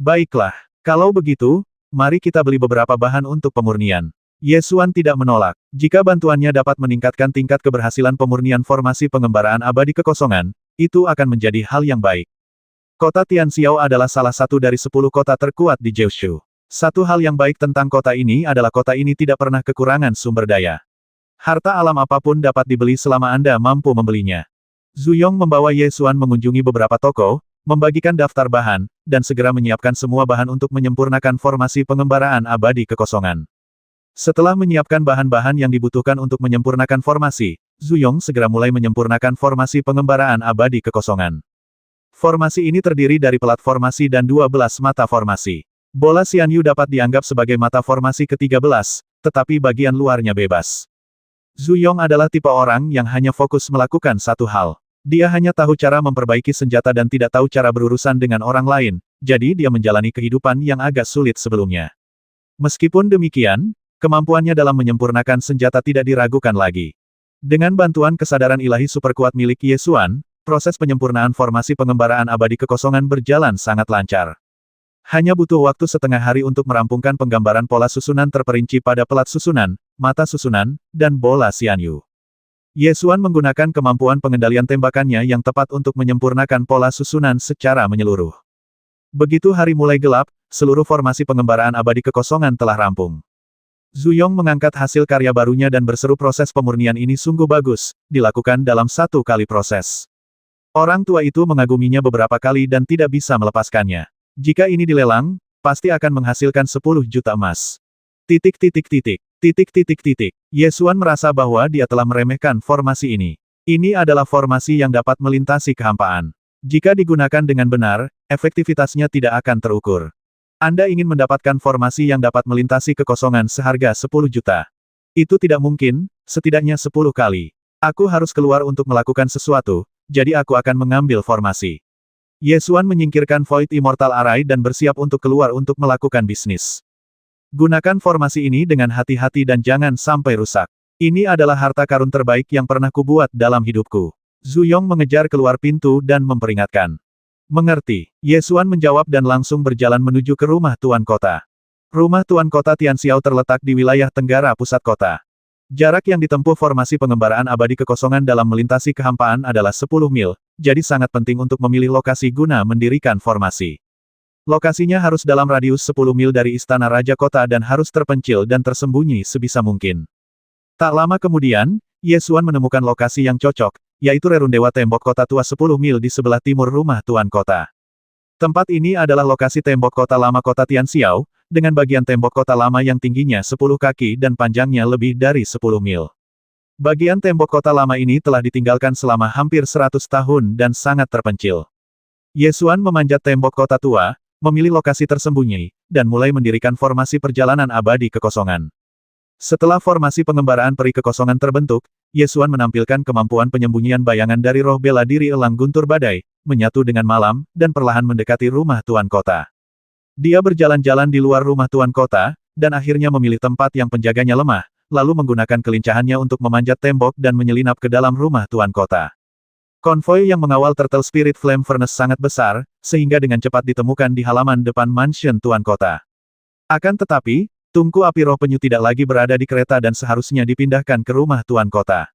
Baiklah, kalau begitu, mari kita beli beberapa bahan untuk pemurnian. Ye Xuan tidak menolak. Jika bantuannya dapat meningkatkan tingkat keberhasilan pemurnian formasi pengembaraan abadi kekosongan, itu akan menjadi hal yang baik. Kota Tianxiao adalah salah satu dari 10 kota terkuat di Jiushu. Satu hal yang baik tentang kota ini adalah kota ini tidak pernah kekurangan sumber daya. Harta alam apapun dapat dibeli selama Anda mampu membelinya. Zuyong membawa Ye Xuan mengunjungi beberapa toko, membagikan daftar bahan, dan segera menyiapkan semua bahan untuk menyempurnakan formasi pengembaraan abadi kekosongan. Setelah menyiapkan bahan-bahan yang dibutuhkan untuk menyempurnakan formasi, Zuyong segera mulai menyempurnakan formasi pengembaraan abadi kekosongan. Formasi ini terdiri dari pelat formasi dan 12 mata formasi. Bola Xianyu dapat dianggap sebagai mata formasi ke-13, tetapi bagian luarnya bebas. Zuyong adalah tipe orang yang hanya fokus melakukan satu hal. Dia hanya tahu cara memperbaiki senjata dan tidak tahu cara berurusan dengan orang lain, jadi dia menjalani kehidupan yang agak sulit sebelumnya. Meskipun demikian, kemampuannya dalam menyempurnakan senjata tidak diragukan lagi. Dengan bantuan kesadaran ilahi superkuat milik Ye Xuan, proses penyempurnaan formasi pengembaraan abadi kekosongan berjalan sangat lancar. Hanya butuh waktu setengah hari untuk merampungkan penggambaran pola susunan terperinci pada pelat susunan, mata susunan, dan bola Xianyu. Ye Xuan menggunakan kemampuan pengendalian tembakannya yang tepat untuk menyempurnakan pola susunan secara menyeluruh. Begitu hari mulai gelap, seluruh formasi pengembaraan abadi kekosongan telah rampung. Zuyong mengangkat hasil karya barunya dan berseru proses pemurnian ini sungguh bagus, dilakukan dalam satu kali proses. Orang tua itu mengaguminya beberapa kali dan tidak bisa melepaskannya. Jika ini dilelang, pasti akan menghasilkan 10 juta emas. Ye Xuan merasa bahwa dia telah meremehkan formasi ini. Ini adalah formasi yang dapat melintasi kehampaan. Jika digunakan dengan benar, efektivitasnya tidak akan terukur. Anda ingin mendapatkan formasi yang dapat melintasi kekosongan seharga 10 juta. Itu tidak mungkin, setidaknya 10 kali. Aku harus keluar untuk melakukan sesuatu, jadi aku akan mengambil formasi. Ye Xuan menyingkirkan Void Immortal Array dan bersiap untuk keluar untuk melakukan bisnis. Gunakan formasi ini dengan hati-hati dan jangan sampai rusak. Ini adalah harta karun terbaik yang pernah kubuat dalam hidupku. Zuyong mengejar keluar pintu dan memperingatkan. Mengerti. Ye Xuan menjawab dan langsung berjalan menuju ke rumah Tuan Kota. Rumah Tuan Kota Tianxiao terletak di wilayah tenggara pusat kota. Jarak yang ditempuh formasi pengembaraan abadi kekosongan dalam melintasi kehampaan adalah 10 mil, jadi sangat penting untuk memilih lokasi guna mendirikan formasi. Lokasinya harus dalam radius 10 mil dari istana Raja Kota dan harus terpencil dan tersembunyi sebisa mungkin. Tak lama kemudian, Ye Xuan menemukan lokasi yang cocok, yaitu rerundewa tembok kota tua 10 mil di sebelah timur rumah Tuan Kota. Tempat ini adalah lokasi tembok kota lama kota Tianxiao, dengan bagian tembok kota lama yang tingginya 10 kaki dan panjangnya lebih dari 10 mil. Bagian tembok kota lama ini telah ditinggalkan selama hampir 100 tahun dan sangat terpencil. Ye Xuan memanjat tembok kota tua, memilih lokasi tersembunyi, dan mulai mendirikan formasi perjalanan abadi kekosongan. Setelah formasi pengembaraan peri kekosongan terbentuk, Ye Xuan menampilkan kemampuan penyembunyian bayangan dari roh bela diri elang guntur badai, menyatu dengan malam, dan perlahan mendekati rumah Tuan Kota. Dia berjalan-jalan di luar rumah Tuan Kota, dan akhirnya memilih tempat yang penjaganya lemah, lalu menggunakan kelincahannya untuk memanjat tembok dan menyelinap ke dalam rumah Tuan Kota. Konvoi yang mengawal Turtle Spirit Flame Furnace sangat besar, sehingga dengan cepat ditemukan di halaman depan mansion Tuan Kota. Akan tetapi, tungku api roh penyu tidak lagi berada di kereta dan seharusnya dipindahkan ke rumah Tuan Kota.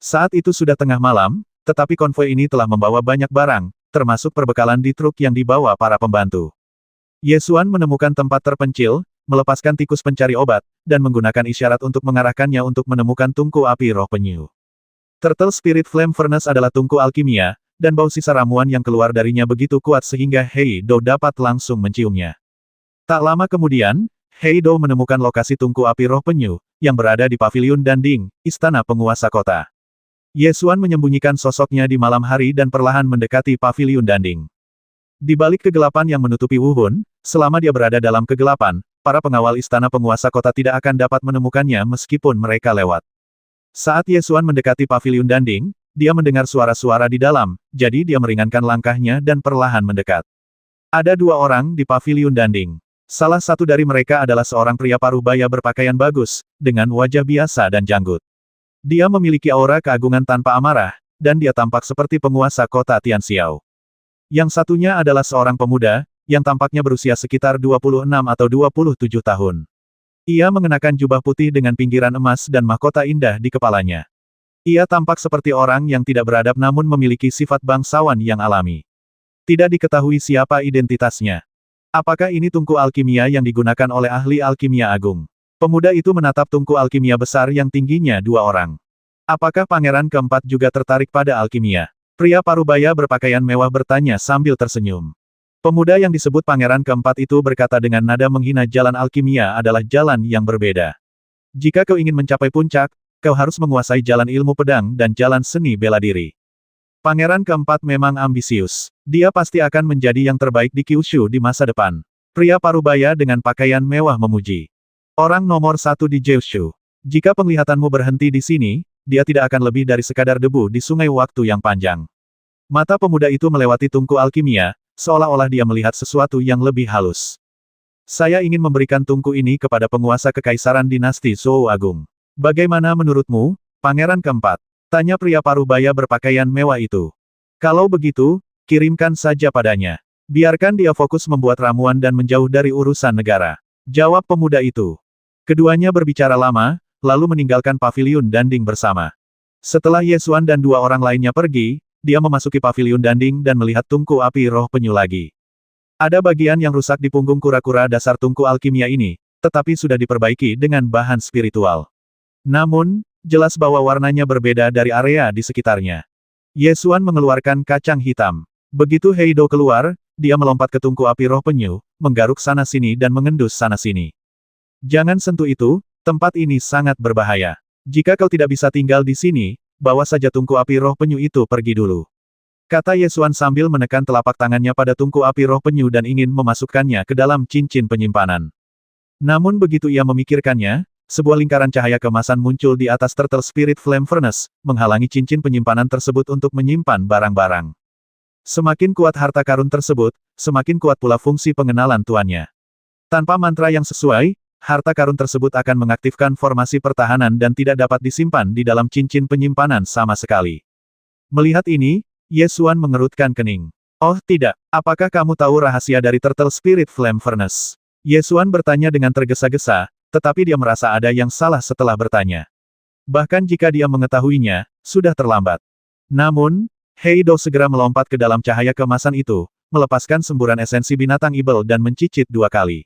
Saat itu sudah tengah malam, tetapi konvoi ini telah membawa banyak barang, termasuk perbekalan di truk yang dibawa para pembantu. Ye Xuan menemukan tempat terpencil, melepaskan tikus pencari obat, dan menggunakan isyarat untuk mengarahkannya untuk menemukan tungku api roh penyu. Turtle Spirit Flame Furnace adalah tungku alkimia, dan bau sisa ramuan yang keluar darinya begitu kuat sehingga Hei Dou dapat langsung menciumnya. Tak lama kemudian, Hei Dou menemukan lokasi tungku api roh penyu, yang berada di Paviliun Danding, istana penguasa kota. Ye Xuan menyembunyikan sosoknya di malam hari dan perlahan mendekati Paviliun Danding. Di balik kegelapan yang menutupi Wuhun, selama dia berada dalam kegelapan, para pengawal istana penguasa kota tidak akan dapat menemukannya meskipun mereka lewat. Saat Ye Xuan mendekati Paviliun Danding, dia mendengar suara-suara di dalam, jadi dia meringankan langkahnya dan perlahan mendekat. Ada dua orang di Paviliun Danding. Salah satu dari mereka adalah seorang pria parubaya berpakaian bagus, dengan wajah biasa dan janggut. Dia memiliki aura keagungan tanpa amarah, dan dia tampak seperti penguasa kota Tianxiao. Yang satunya adalah seorang pemuda, yang tampaknya berusia sekitar 26 atau 27 tahun. Ia mengenakan jubah putih dengan pinggiran emas dan mahkota indah di kepalanya. Ia tampak seperti orang yang tidak beradab namun memiliki sifat bangsawan yang alami. Tidak diketahui siapa identitasnya. Apakah ini tungku alkimia yang digunakan oleh ahli alkimia agung? Pemuda itu menatap tungku alkimia besar yang tingginya 2 orang. Apakah pangeran keempat juga tertarik pada alkimia? Pria parubaya berpakaian mewah bertanya sambil tersenyum. Pemuda yang disebut pangeran keempat itu berkata dengan nada menghina, jalan alkimia adalah jalan yang berbeda. Jika kau ingin mencapai puncak, kau harus menguasai jalan ilmu pedang dan jalan seni bela diri. Pangeran keempat memang ambisius. Dia pasti akan menjadi yang terbaik di Kyushu di masa depan. Pria parubaya dengan pakaian mewah memuji. Orang nomor 1 di Kyushu. Jika penglihatanmu berhenti di sini, dia tidak akan lebih dari sekadar debu di sungai waktu yang panjang. Mata pemuda itu melewati tungku alkimia, seolah-olah dia melihat sesuatu yang lebih halus. Saya ingin memberikan tungku ini kepada penguasa kekaisaran dinasti Zhou Agung. Bagaimana menurutmu, Pangeran keempat? Tanya pria parubaya berpakaian mewah itu. Kalau begitu, kirimkan saja padanya. Biarkan dia fokus membuat ramuan dan menjauh dari urusan negara. Jawab pemuda itu. Keduanya berbicara lama, lalu meninggalkan paviliun Danding bersama. Setelah Yesuan dan 2 orang lainnya pergi, dia memasuki paviliun Danding dan melihat tungku api roh penyu lagi. Ada bagian yang rusak di punggung kura-kura dasar tungku alkimia ini, tetapi sudah diperbaiki dengan bahan spiritual. Namun, jelas bahwa warnanya berbeda dari area di sekitarnya. Yesuan mengeluarkan kacang hitam. Begitu Heido keluar, dia melompat ke tungku api roh penyu, menggaruk sana-sini dan mengendus sana-sini. Jangan sentuh itu, tempat ini sangat berbahaya. Jika kau tidak bisa tinggal di sini, bawa saja tungku api roh penyu itu pergi dulu. Kata Yesuan sambil menekan telapak tangannya pada tungku api roh penyu dan ingin memasukkannya ke dalam cincin penyimpanan. Namun begitu ia memikirkannya, sebuah lingkaran cahaya kemasan muncul di atas Turtle Spirit Flame Furnace, menghalangi cincin penyimpanan tersebut untuk menyimpan barang-barang. Semakin kuat harta karun tersebut, semakin kuat pula fungsi pengenalan tuannya. Tanpa mantra yang sesuai, harta karun tersebut akan mengaktifkan formasi pertahanan dan tidak dapat disimpan di dalam cincin penyimpanan sama sekali. Melihat ini, Yesuan mengerutkan kening. Oh tidak, apakah kamu tahu rahasia dari Turtle Spirit Flame Furnace? Yesuan bertanya dengan tergesa-gesa, tetapi dia merasa ada yang salah setelah bertanya. Bahkan jika dia mengetahuinya, sudah terlambat. Namun, Heido segera melompat ke dalam cahaya kemasan itu, melepaskan semburan esensi binatang ibel dan mencicit 2 kali.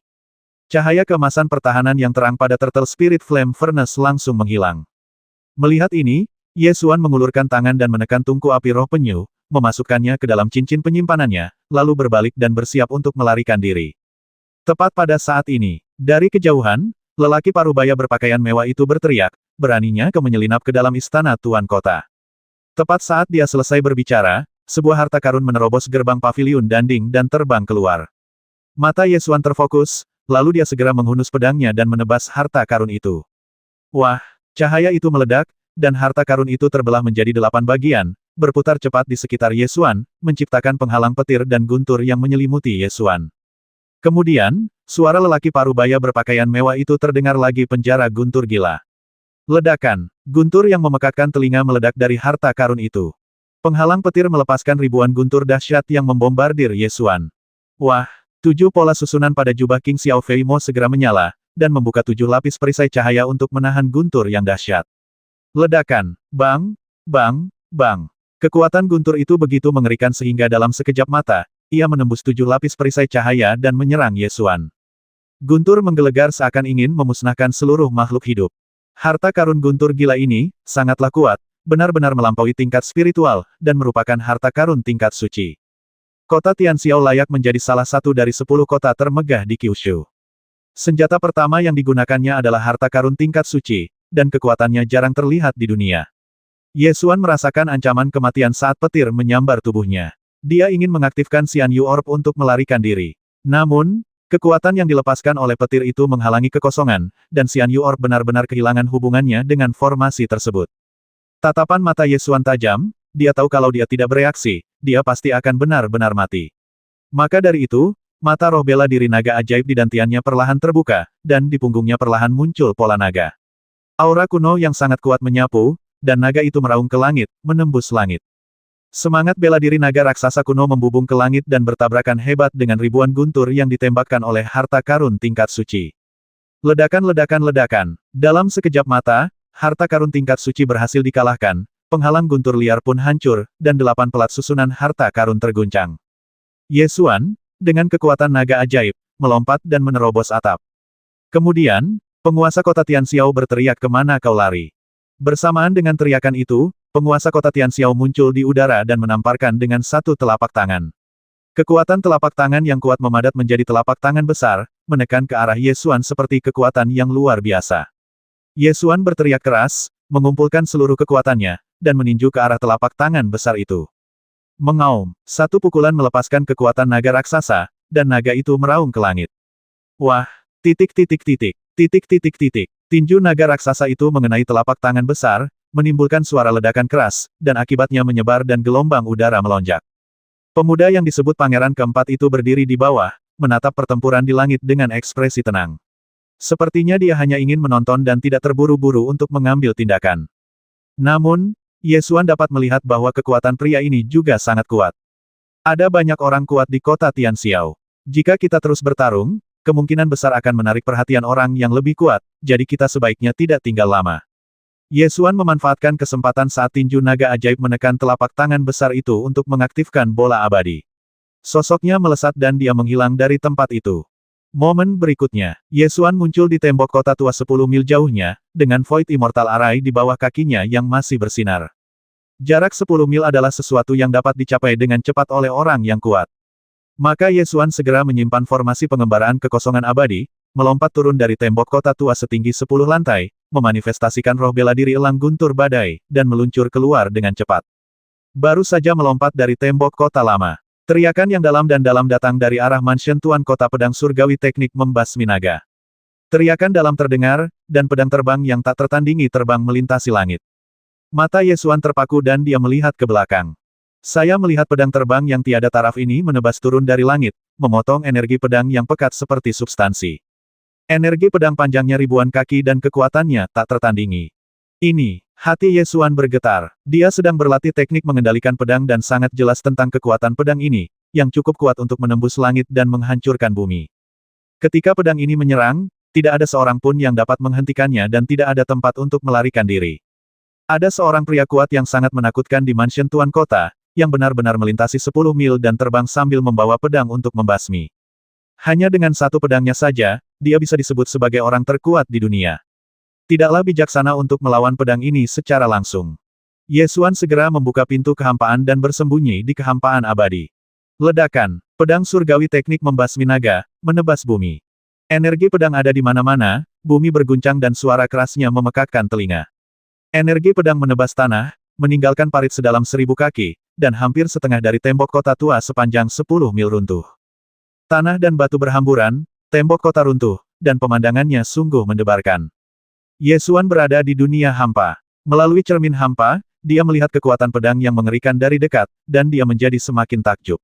Cahaya kemasan pertahanan yang terang pada Turtle Spirit Flame Furnace langsung menghilang. Melihat ini, Yesuan mengulurkan tangan dan menekan tungku api roh penyu, memasukkannya ke dalam cincin penyimpanannya, lalu berbalik dan bersiap untuk melarikan diri. Tepat pada saat ini, dari kejauhan, lelaki parubaya berpakaian mewah itu berteriak, beraninya kau menyelinap ke dalam istana Tuan Kota. Tepat saat dia selesai berbicara, sebuah harta karun menerobos gerbang paviliun Danding dan terbang keluar. Mata Yesuan terfokus, lalu dia segera menghunus pedangnya dan menebas harta karun itu. Wah, cahaya itu meledak, dan harta karun itu terbelah menjadi 8 bagian, berputar cepat di sekitar Yesuan, menciptakan penghalang petir dan guntur yang menyelimuti Yesuan. Kemudian, suara lelaki parubaya berpakaian mewah itu terdengar lagi, penjara guntur gila. Ledakan, guntur yang memekakkan telinga meledak dari harta karun itu. Penghalang petir melepaskan ribuan guntur dahsyat yang membombardir Yesuan. Wah! 7 pola susunan pada jubah King Xiao Fei Mo segera menyala, dan membuka 7 lapis perisai cahaya untuk menahan guntur yang dahsyat. Ledakan, bang, bang, bang. Kekuatan guntur itu begitu mengerikan sehingga dalam sekejap mata, ia menembus 7 lapis perisai cahaya dan menyerang Yesuan. Guntur menggelegar seakan ingin memusnahkan seluruh makhluk hidup. Harta karun guntur gila ini, sangatlah kuat, benar-benar melampaui tingkat spiritual, dan merupakan harta karun tingkat suci. Kota Tianxiao layak menjadi salah satu dari 10 kota termegah di Kyushu. Senjata pertama yang digunakannya adalah harta karun tingkat suci, dan kekuatannya jarang terlihat di dunia. Yesuan merasakan ancaman kematian saat petir menyambar tubuhnya. Dia ingin mengaktifkan Xian Yu Orb untuk melarikan diri. Namun, kekuatan yang dilepaskan oleh petir itu menghalangi kekosongan, dan Xian Yu Orb benar-benar kehilangan hubungannya dengan formasi tersebut. Tatapan mata Yesuan tajam, dia tahu kalau dia tidak bereaksi, dia pasti akan benar-benar mati. Maka dari itu, mata roh bela diri naga ajaib di dantiannya perlahan terbuka, dan di punggungnya perlahan muncul pola naga. Aura kuno yang sangat kuat menyapu, dan naga itu meraung ke langit, menembus langit. Semangat bela diri naga raksasa kuno membubung ke langit dan bertabrakan hebat dengan ribuan guntur yang ditembakkan oleh harta karun tingkat suci. Ledakan-ledakan-ledakan. Dalam sekejap mata, harta karun tingkat suci berhasil dikalahkan, penghalang guntur liar pun hancur, dan 8 pelat susunan harta karun terguncang. Yesuan, dengan kekuatan naga ajaib, melompat dan menerobos atap. Kemudian, penguasa kota Tianxiao berteriak, "Kemana kau lari?" Bersamaan dengan teriakan itu, penguasa kota Tianxiao muncul di udara dan menamparkan dengan satu telapak tangan. Kekuatan telapak tangan yang kuat memadat menjadi telapak tangan besar, menekan ke arah Ye Xuan seperti kekuatan yang luar biasa. Ye Xuan berteriak keras, mengumpulkan seluruh kekuatannya, dan meninju ke arah telapak tangan besar itu. Mengaum, satu pukulan melepaskan kekuatan naga raksasa, dan naga itu meraung ke langit. Wah! Titik. Tinju naga raksasa itu mengenai telapak tangan besar, menimbulkan suara ledakan keras, dan akibatnya menyebar dan gelombang udara melonjak. Pemuda yang disebut Pangeran Keempat itu berdiri di bawah, menatap pertempuran di langit dengan ekspresi tenang. Sepertinya dia hanya ingin menonton dan tidak terburu-buru untuk mengambil tindakan. Namun, Ye Xuan dapat melihat bahwa kekuatan pria ini juga sangat kuat. Ada banyak orang kuat di kota Tianxiao. Jika kita terus bertarung, kemungkinan besar akan menarik perhatian orang yang lebih kuat, jadi kita sebaiknya tidak tinggal lama. Ye Xuan memanfaatkan kesempatan saat tinju naga ajaib menekan telapak tangan besar itu untuk mengaktifkan bola abadi. Sosoknya melesat dan dia menghilang dari tempat itu. Momen berikutnya, Ye Xuan muncul di tembok kota tua 10 mil jauhnya, dengan Void Immortal Array di bawah kakinya yang masih bersinar. Jarak 10 mil adalah sesuatu yang dapat dicapai dengan cepat oleh orang yang kuat. Maka Ye Xuan segera menyimpan formasi pengembaraan kekosongan abadi, melompat turun dari tembok kota tua setinggi 10 lantai, memanifestasikan roh bela diri elang guntur badai, dan meluncur keluar dengan cepat. Baru saja melompat dari tembok kota lama. Teriakan yang dalam dan dalam datang dari arah mansion Tuan Kota Pedang Surgawi Teknik Membasmi Naga. Teriakan dalam terdengar, dan pedang terbang yang tak tertandingi terbang melintasi langit. Mata Ye Xuan terpaku dan dia melihat ke belakang. Saya melihat pedang terbang yang tiada taraf ini menebas turun dari langit, memotong energi pedang yang pekat seperti substansi. Energi pedang panjangnya ribuan kaki dan kekuatannya tak tertandingi. Ini, hati Ye Xuan bergetar. Dia sedang berlatih teknik mengendalikan pedang dan sangat jelas tentang kekuatan pedang ini, yang cukup kuat untuk menembus langit dan menghancurkan bumi. Ketika pedang ini menyerang, tidak ada seorang pun yang dapat menghentikannya dan tidak ada tempat untuk melarikan diri. Ada seorang pria kuat yang sangat menakutkan di mansion Tuan Kota, yang benar-benar melintasi 10 mil dan terbang sambil membawa pedang untuk membasmi. Hanya dengan satu pedangnya saja, dia bisa disebut sebagai orang terkuat di dunia. Tidaklah bijaksana untuk melawan pedang ini secara langsung. Ye Xuan segera membuka pintu kehampaan dan bersembunyi di kehampaan abadi. Ledakan, pedang surgawi teknik membasmi naga, menebas bumi. Energi pedang ada di mana-mana, bumi berguncang dan suara kerasnya memekakkan telinga. Energi pedang menebas tanah, meninggalkan parit sedalam 1000 kaki, dan hampir setengah dari tembok kota tua sepanjang 10 mil runtuh. Tanah dan batu berhamburan, tembok kota runtuh, dan pemandangannya sungguh mendebarkan. Ye Xuan berada di dunia hampa. Melalui cermin hampa, dia melihat kekuatan pedang yang mengerikan dari dekat, dan dia menjadi semakin takjub.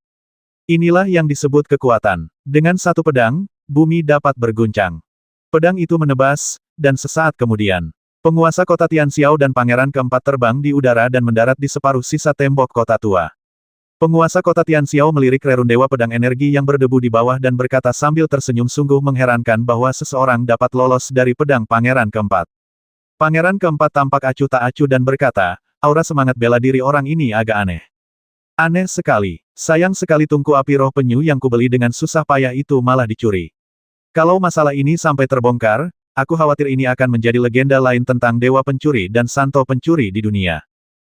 Inilah yang disebut kekuatan. Dengan satu pedang, bumi dapat berguncang. Pedang itu menebas, dan sesaat kemudian, penguasa kota Tianxiao dan Pangeran Keempat terbang di udara dan mendarat di separuh sisa tembok kota tua. Penguasa kota Tianxiao melirik rerun dewa pedang energi yang berdebu di bawah dan berkata sambil tersenyum, sungguh mengherankan bahwa seseorang dapat lolos dari pedang Pangeran Keempat. Pangeran Keempat tampak acuh tak acuh dan berkata, aura semangat bela diri orang ini agak aneh. Aneh sekali. Sayang sekali tungku api roh penyu yang kubeli dengan susah payah itu malah dicuri. Kalau masalah ini sampai terbongkar, aku khawatir ini akan menjadi legenda lain tentang dewa pencuri dan santo pencuri di dunia.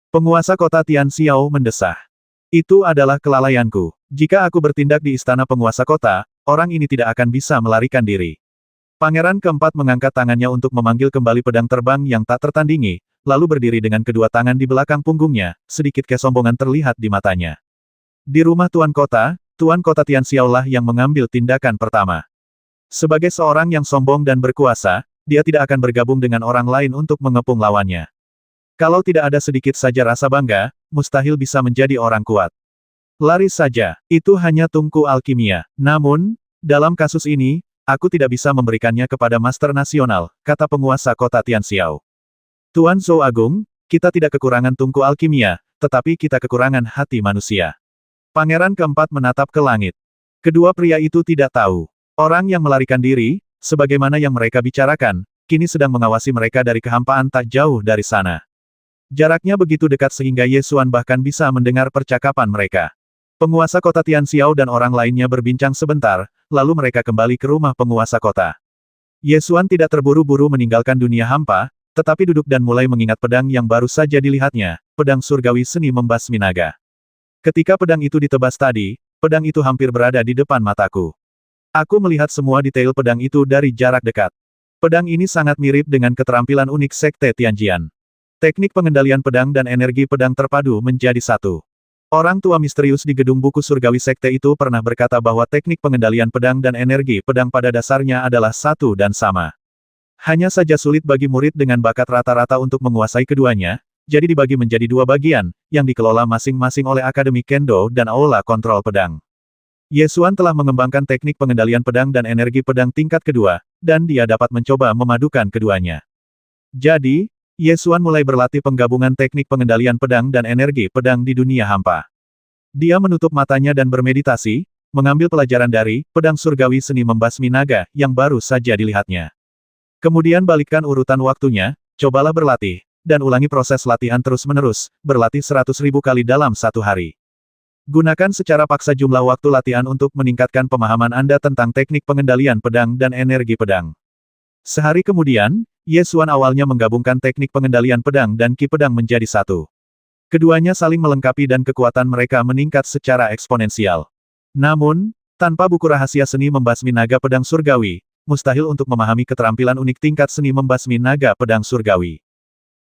Penguasa kota Tianxiao mendesah. Itu adalah kelalaianku. Jika aku bertindak di istana penguasa kota, orang ini tidak akan bisa melarikan diri. Pangeran Keempat mengangkat tangannya untuk memanggil kembali pedang terbang yang tak tertandingi, lalu berdiri dengan kedua tangan di belakang punggungnya, sedikit kesombongan terlihat di matanya. Di rumah Tuan Kota Tianxiao lah yang mengambil tindakan pertama. Sebagai seorang yang sombong dan berkuasa, dia tidak akan bergabung dengan orang lain untuk mengepung lawannya. Kalau tidak ada sedikit saja rasa bangga, mustahil bisa menjadi orang kuat. Lari saja, itu hanya tungku alkimia. Namun, dalam kasus ini, aku tidak bisa memberikannya kepada Master Nasional, kata penguasa kota Tianxiao. Tuan Zhou Agung, kita tidak kekurangan tungku alkimia, tetapi kita kekurangan hati manusia. Pangeran Keempat menatap ke langit. Kedua pria itu tidak tahu. Orang yang melarikan diri, sebagaimana yang mereka bicarakan, kini sedang mengawasi mereka dari kehampaan tak jauh dari sana. Jaraknya begitu dekat sehingga Ye Xuan bahkan bisa mendengar percakapan mereka. Penguasa kota Tianxiao dan orang lainnya berbincang sebentar, lalu mereka kembali ke rumah penguasa kota. Ye Xuan tidak terburu-buru meninggalkan dunia hampa, tetapi duduk dan mulai mengingat pedang yang baru saja dilihatnya, pedang surgawi seni membasmi naga. Ketika pedang itu ditebas tadi, pedang itu hampir berada di depan mataku. Aku melihat semua detail pedang itu dari jarak dekat. Pedang ini sangat mirip dengan keterampilan unik Sekte Tianjian. Teknik pengendalian pedang dan energi pedang terpadu menjadi satu. Orang tua misterius di gedung buku surgawi Sekte itu pernah berkata bahwa teknik pengendalian pedang dan energi pedang pada dasarnya adalah satu dan sama. Hanya saja sulit bagi murid dengan bakat rata-rata untuk menguasai keduanya, jadi dibagi menjadi dua bagian, yang dikelola masing-masing oleh Akademi Kendo dan Aula Kontrol Pedang. Ye Xuan telah mengembangkan teknik pengendalian pedang dan energi pedang tingkat kedua, dan dia dapat mencoba memadukan keduanya. Jadi, Ye Xuan mulai berlatih penggabungan teknik pengendalian pedang dan energi pedang di dunia hampa. Dia menutup matanya dan bermeditasi, mengambil pelajaran dari pedang surgawi seni membasmi naga yang baru saja dilihatnya. Kemudian balikkan urutan waktunya, cobalah berlatih, dan ulangi proses latihan terus-menerus, berlatih 100.000 kali dalam satu hari. Gunakan secara paksa jumlah waktu latihan untuk meningkatkan pemahaman Anda tentang teknik pengendalian pedang dan energi pedang. Sehari kemudian, Ye Xuan awalnya menggabungkan teknik pengendalian pedang dan ki pedang menjadi satu. Keduanya saling melengkapi dan kekuatan mereka meningkat secara eksponensial. Namun, tanpa buku rahasia seni membasmi naga pedang surgawi, mustahil untuk memahami keterampilan unik tingkat seni membasmi naga pedang surgawi.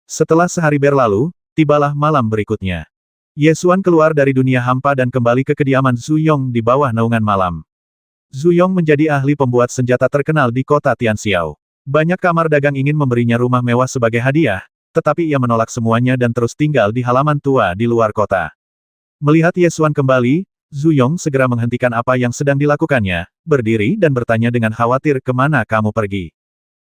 Setelah sehari berlalu, tibalah malam berikutnya. Ye Xuan keluar dari dunia hampa dan kembali ke kediaman Zhu Yong di bawah naungan malam. Zhu Yong menjadi ahli pembuat senjata terkenal di kota Tianxiao. Banyak kamar dagang ingin memberinya rumah mewah sebagai hadiah, tetapi ia menolak semuanya dan terus tinggal di halaman tua di luar kota. Melihat Ye Xuan kembali, Zhu Yong segera menghentikan apa yang sedang dilakukannya, berdiri dan bertanya dengan khawatir, "Kemana kamu pergi?"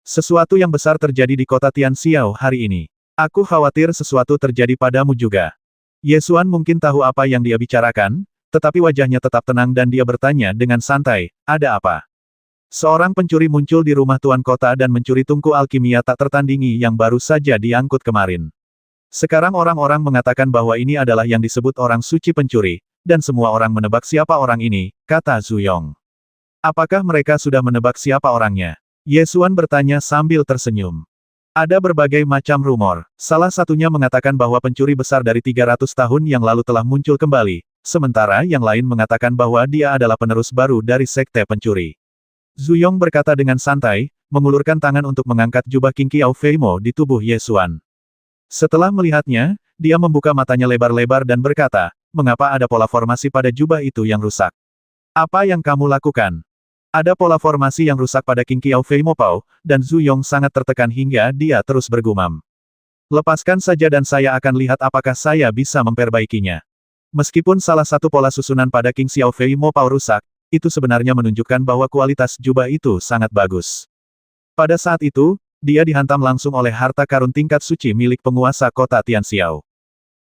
"Sesuatu yang besar terjadi di kota Tianxiao hari ini. Aku khawatir sesuatu terjadi padamu juga." Ye Xuan mungkin tahu apa yang dia bicarakan, tetapi wajahnya tetap tenang dan dia bertanya dengan santai, "Ada apa?" Seorang pencuri muncul di rumah tuan kota dan mencuri tungku alkimia tak tertandingi yang baru saja diangkut kemarin. Sekarang orang-orang mengatakan bahwa ini adalah yang disebut orang suci pencuri, dan semua orang menebak siapa orang ini, kata Zhu Yong. Apakah mereka sudah menebak siapa orangnya? Ye Xuan bertanya sambil tersenyum. Ada berbagai macam rumor. Salah satunya mengatakan bahwa pencuri besar dari 300 tahun yang lalu telah muncul kembali, sementara yang lain mengatakan bahwa dia adalah penerus baru dari sekte pencuri. Zhu Yong berkata dengan santai, mengulurkan tangan untuk mengangkat jubah King Qiao Fei Mo di tubuh Ye Xuan. Setelah melihatnya, dia membuka matanya lebar-lebar dan berkata, "Mengapa ada pola formasi pada jubah itu yang rusak? Apa yang kamu lakukan?" Ada pola formasi yang rusak pada King Qiao Fei Mo Pao, dan Zhu Yong sangat tertekan hingga dia terus bergumam. "Lepaskan saja dan saya akan lihat apakah saya bisa memperbaikinya." Meskipun salah satu pola susunan pada King Xiao Fei Mo Pao rusak, itu sebenarnya menunjukkan bahwa kualitas jubah itu sangat bagus. Pada saat itu, dia dihantam langsung oleh harta karun tingkat suci milik penguasa kota Tianxiao.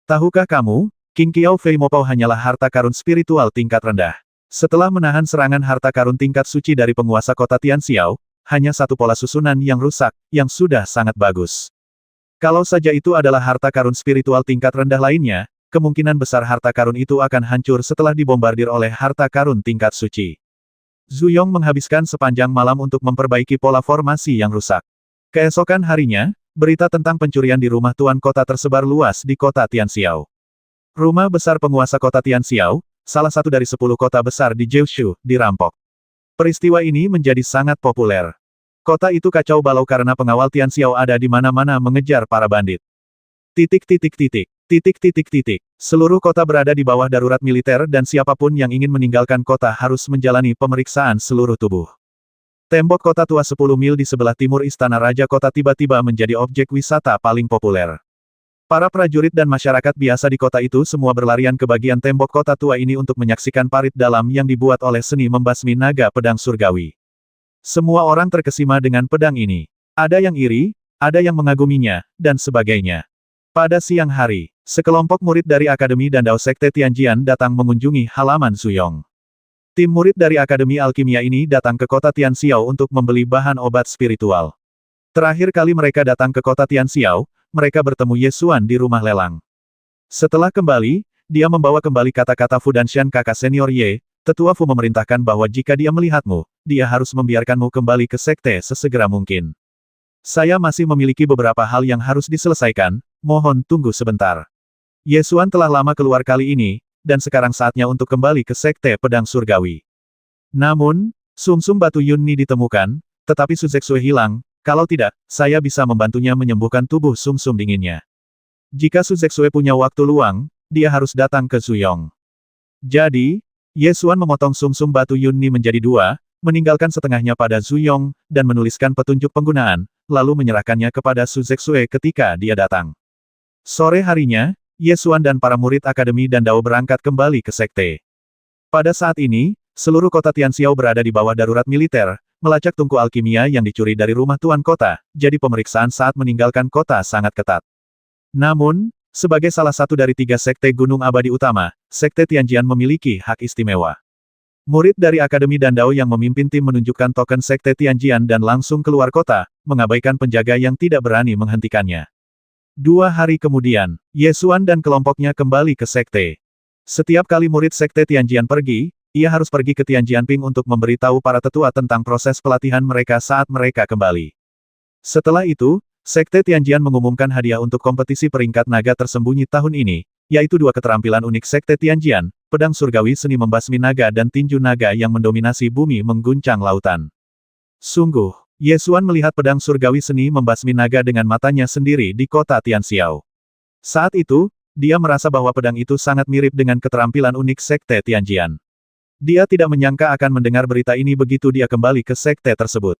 "Tahukah kamu, King Qiao Fei Mo Pao hanyalah harta karun spiritual tingkat rendah. Setelah menahan serangan harta karun tingkat suci dari penguasa kota Tianxiao, hanya satu pola susunan yang rusak, yang sudah sangat bagus. Kalau saja itu adalah harta karun spiritual tingkat rendah lainnya, kemungkinan besar harta karun itu akan hancur setelah dibombardir oleh harta karun tingkat suci." Zhu Yong menghabiskan sepanjang malam untuk memperbaiki pola formasi yang rusak. Keesokan harinya, berita tentang pencurian di rumah tuan kota tersebar luas di kota Tianxiao. Rumah besar penguasa kota Tianxiao, salah satu dari 10 kota besar di Jiushu, dirampok. Peristiwa ini menjadi sangat populer. Kota itu kacau balau karena pengawal Tianxiao ada di mana-mana mengejar para bandit. Titik titik titik. Titik titik titik. Seluruh kota berada di bawah darurat militer dan siapapun yang ingin meninggalkan kota harus menjalani pemeriksaan seluruh tubuh. Tembok kota tua 10 mil di sebelah timur istana raja kota tiba-tiba menjadi objek wisata paling populer. Para prajurit dan masyarakat biasa di kota itu semua berlarian ke bagian tembok kota tua ini untuk menyaksikan parit dalam yang dibuat oleh seni membasmi naga pedang surgawi. Semua orang terkesima dengan pedang ini. Ada yang iri, ada yang mengaguminya, dan sebagainya. Pada siang hari, sekelompok murid dari Akademi dan Dao Sekte Tianjian datang mengunjungi halaman Zhu Yong. Tim murid dari Akademi Alkimia ini datang ke kota Tianxiao untuk membeli bahan obat spiritual. Terakhir kali mereka datang ke kota Tianxiao, mereka bertemu Ye Xuan di rumah lelang. Setelah kembali, dia membawa kembali kata-kata Fu Danshan kakak senior Ye. Tetua Fu memerintahkan bahwa jika dia melihatmu, dia harus membiarkanmu kembali ke sekte sesegera mungkin. Saya masih memiliki beberapa hal yang harus diselesaikan, mohon tunggu sebentar. Ye Xuan telah lama keluar kali ini, dan sekarang saatnya untuk kembali ke sekte pedang surgawi. Namun, sumsum batu Yunni ditemukan, tetapi Suzexue hilang, kalau tidak, saya bisa membantunya menyembuhkan tubuh sumsum dinginnya. Jika Suzexue punya waktu luang, dia harus datang ke Zuyong. Jadi, Ye Xuan memotong sumsum batu Yunni menjadi dua, meninggalkan setengahnya pada Zuyong, dan menuliskan petunjuk penggunaan, lalu menyerahkannya kepada Suzexue ketika dia datang. Sore harinya, Ye Xuan dan para murid Akademi Dandao berangkat kembali ke sekte. Pada saat ini, seluruh kota Tianxiao berada di bawah darurat militer, melacak tungku alkimia yang dicuri dari rumah tuan kota, jadi pemeriksaan saat meninggalkan kota sangat ketat. Namun, sebagai salah satu dari 3 sekte Gunung Abadi Utama, Sekte Tianjian memiliki hak istimewa. Murid dari Akademi Dandao yang memimpin tim menunjukkan token Sekte Tianjian dan langsung keluar kota, mengabaikan penjaga yang tidak berani menghentikannya. 2 hari kemudian, Ye Xuan dan kelompoknya kembali ke sekte. Setiap kali murid Sekte Tianjian pergi, ia harus pergi ke Tianjianping untuk memberitahu para tetua tentang proses pelatihan mereka saat mereka kembali. Setelah itu, Sekte Tianjian mengumumkan hadiah untuk kompetisi peringkat naga tersembunyi tahun ini, yaitu 2 keterampilan unik Sekte Tianjian, pedang surgawi seni membasmi naga dan tinju naga yang mendominasi bumi mengguncang lautan. Sungguh, Ye Xuan melihat pedang surgawi seni membasmi naga dengan matanya sendiri di kota Tianxiao. Saat itu, dia merasa bahwa pedang itu sangat mirip dengan keterampilan unik Sekte Tianjian. Dia tidak menyangka akan mendengar berita ini begitu dia kembali ke sekte tersebut.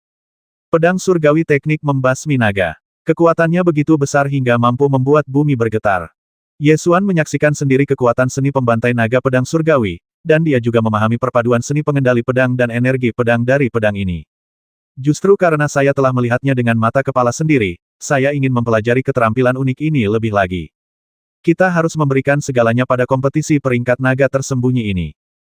Pedang surgawi teknik membasmi naga. Kekuatannya begitu besar hingga mampu membuat bumi bergetar. Ye Xuan menyaksikan sendiri kekuatan seni pembantai naga pedang surgawi, dan dia juga memahami perpaduan seni pengendali pedang dan energi pedang dari pedang ini. Justru karena saya telah melihatnya dengan mata kepala sendiri, saya ingin mempelajari keterampilan unik ini lebih lagi. Kita harus memberikan segalanya pada kompetisi peringkat naga tersembunyi ini.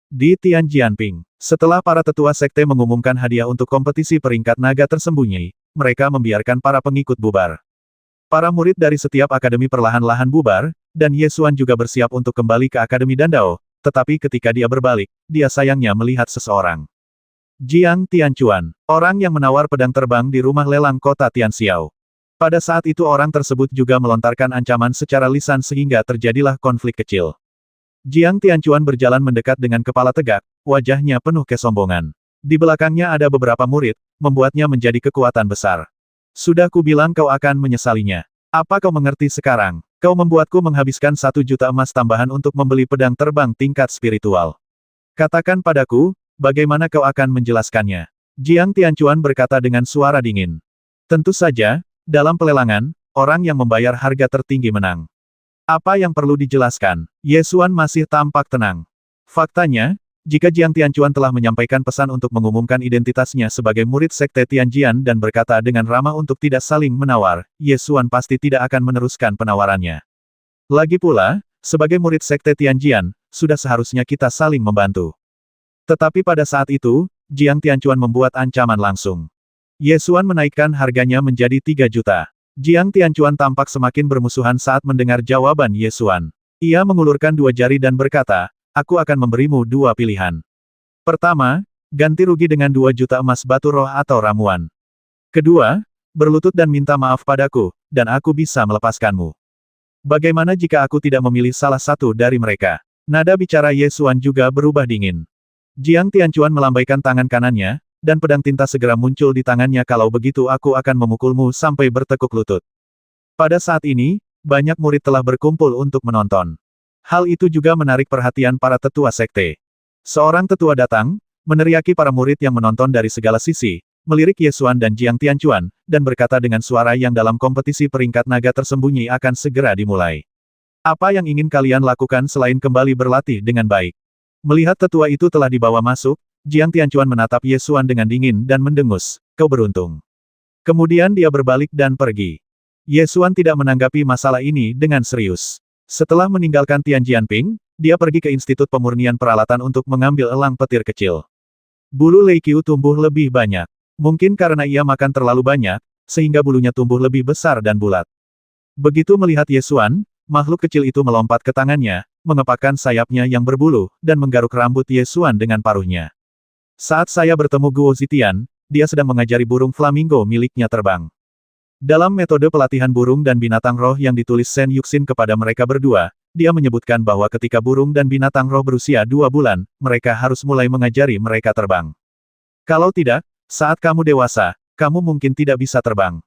Di Tianjianping, setelah para tetua sekte mengumumkan hadiah untuk kompetisi peringkat naga tersembunyi, mereka membiarkan para pengikut bubar. Para murid dari setiap akademi perlahan-lahan bubar, dan Ye Xuan juga bersiap untuk kembali ke Akademi Dandao, tetapi ketika dia berbalik, dia sayangnya melihat seseorang. Jiang Tianchuan, orang yang menawar pedang terbang di rumah lelang kota Tianxiao. Pada saat itu orang tersebut juga melontarkan ancaman secara lisan sehingga terjadilah konflik kecil. Jiang Tianchuan berjalan mendekat dengan kepala tegak, wajahnya penuh kesombongan. Di belakangnya ada beberapa murid, membuatnya menjadi kekuatan besar. Sudah kubilang kau akan menyesalinya. Apa kau mengerti sekarang? Kau membuatku menghabiskan 1 juta emas tambahan untuk membeli pedang terbang tingkat spiritual. Katakan padaku, bagaimana kau akan menjelaskannya? Jiang Tianchuan berkata dengan suara dingin. Tentu saja, dalam pelelangan, orang yang membayar harga tertinggi menang. Apa yang perlu dijelaskan? Ye Xuan masih tampak tenang. Faktanya, jika Jiang Tianchuan telah menyampaikan pesan untuk mengumumkan identitasnya sebagai murid Sekte Tianjian dan berkata dengan ramah untuk tidak saling menawar, Ye Xuan pasti tidak akan meneruskan penawarannya. Lagi pula, sebagai murid Sekte Tianjian, sudah seharusnya kita saling membantu. Tetapi pada saat itu, Jiang Tianchuan membuat ancaman langsung. Ye Xuan menaikkan harganya menjadi 3 juta. Jiang Tianchuan tampak semakin bermusuhan saat mendengar jawaban Ye Xuan. Ia mengulurkan 2 jari dan berkata, aku akan memberimu 2 pilihan. Pertama, ganti rugi dengan 2 juta emas batu roh atau ramuan. Kedua, berlutut dan minta maaf padaku, dan aku bisa melepaskanmu. Bagaimana jika aku tidak memilih salah satu dari mereka? Nada bicara Ye Xuan juga berubah dingin. Jiang Tianchuan melambaikan tangan kanannya, dan pedang tinta segera muncul di tangannya kalau begitu aku akan memukulmu sampai bertekuk lutut. Pada saat ini, banyak murid telah berkumpul untuk menonton. Hal itu juga menarik perhatian para tetua sekte. Seorang tetua datang, meneriaki para murid yang menonton dari segala sisi, melirik Ye Xuan dan Jiang Tianchuan, dan berkata dengan suara yang dalam kompetisi peringkat naga tersembunyi akan segera dimulai. Apa yang ingin kalian lakukan selain kembali berlatih dengan baik? Melihat tetua itu telah dibawa masuk, Jiang Tianchuan menatap Ye Xuan dengan dingin dan mendengus, kau beruntung. Kemudian dia berbalik dan pergi. Ye Xuan tidak menanggapi masalah ini dengan serius. Setelah meninggalkan Tianjianping, dia pergi ke Institut Pemurnian Peralatan untuk mengambil elang petir kecil. Bulu Lei Qiu tumbuh lebih banyak. Mungkin karena ia makan terlalu banyak, sehingga bulunya tumbuh lebih besar dan bulat. Begitu melihat Ye Xuan, makhluk kecil itu melompat ke tangannya, mengepakkan sayapnya yang berbulu, dan menggaruk rambut Ye Xuan dengan paruhnya. Saat saya bertemu Guo Zitian, dia sedang mengajari burung flamingo miliknya terbang. Dalam metode pelatihan burung dan binatang roh yang ditulis Shen Yuxin kepada mereka berdua, dia menyebutkan bahwa ketika burung dan binatang roh berusia 2 bulan, mereka harus mulai mengajari mereka terbang. Kalau tidak, saat kamu dewasa, kamu mungkin tidak bisa terbang.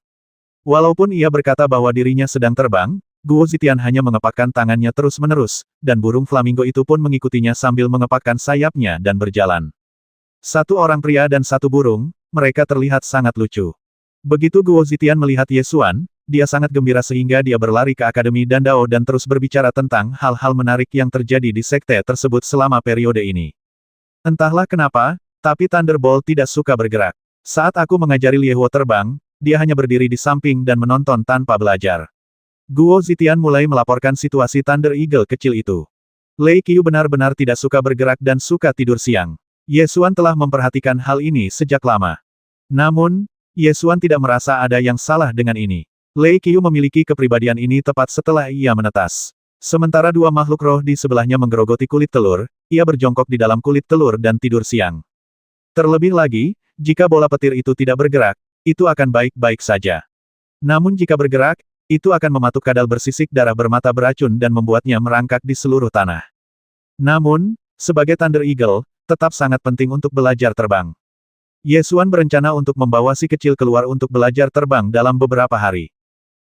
Walaupun ia berkata bahwa dirinya sedang terbang, Guo Zitian hanya mengepakkan tangannya terus-menerus, dan burung flamingo itu pun mengikutinya sambil mengepakkan sayapnya dan berjalan. Satu orang pria dan satu burung, mereka terlihat sangat lucu. Begitu Guo Zitian melihat Ye Xuan, dia sangat gembira sehingga dia berlari ke Akademi Dandao dan terus berbicara tentang hal-hal menarik yang terjadi di sekte tersebut selama periode ini. Entahlah kenapa, tapi Thunderbolt tidak suka bergerak. Saat aku mengajari Liu Huo terbang, dia hanya berdiri di samping dan menonton tanpa belajar. Guo Zitian mulai melaporkan situasi Thunder Eagle kecil itu. Lei Qiu benar-benar tidak suka bergerak dan suka tidur siang. Ye Xuan telah memperhatikan hal ini sejak lama. Namun, Ye Xuan tidak merasa ada yang salah dengan ini. Lei Qiu memiliki kepribadian ini tepat setelah ia menetas. Sementara dua makhluk roh di sebelahnya menggerogoti kulit telur, ia berjongkok di dalam kulit telur dan tidur siang. Terlebih lagi, jika bola petir itu tidak bergerak, itu akan baik-baik saja. Namun jika bergerak, itu akan mematuk kadal bersisik darah bermata beracun dan membuatnya merangkak di seluruh tanah. Namun, sebagai Thunder Eagle, tetap sangat penting untuk belajar terbang. Ye Xuan berencana untuk membawa si kecil keluar untuk belajar terbang dalam beberapa hari.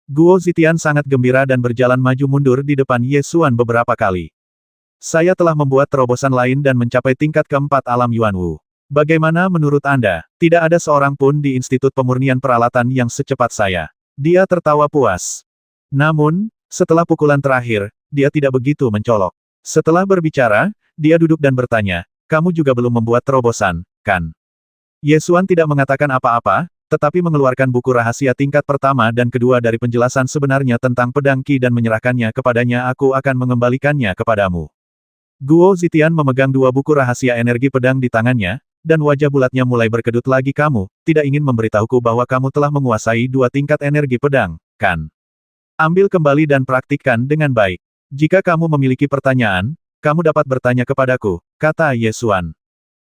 Guo Zitian sangat gembira dan berjalan maju mundur di depan Ye Xuan beberapa kali. Saya telah membuat terobosan lain dan mencapai tingkat keempat alam Yuanwu. Bagaimana menurut Anda? Tidak ada seorang pun di Institut Pemurnian Peralatan yang secepat saya. Dia tertawa puas. Namun, setelah pukulan terakhir, dia tidak begitu mencolok. Setelah berbicara, dia duduk dan bertanya, kamu juga belum membuat terobosan, kan? Ye Xuan tidak mengatakan apa-apa, tetapi mengeluarkan buku rahasia tingkat pertama dan kedua dari penjelasan sebenarnya tentang pedang Qi dan menyerahkannya kepadanya. Aku akan mengembalikannya kepadamu. Guo Zitian memegang dua buku rahasia energi pedang di tangannya, dan wajah bulatnya mulai berkedut lagi. Kamu tidak ingin memberitahuku bahwa kamu telah menguasai dua tingkat energi pedang, kan? Ambil kembali dan praktikkan dengan baik. Jika kamu memiliki pertanyaan, kamu dapat bertanya kepadaku, kata Ye Xuan.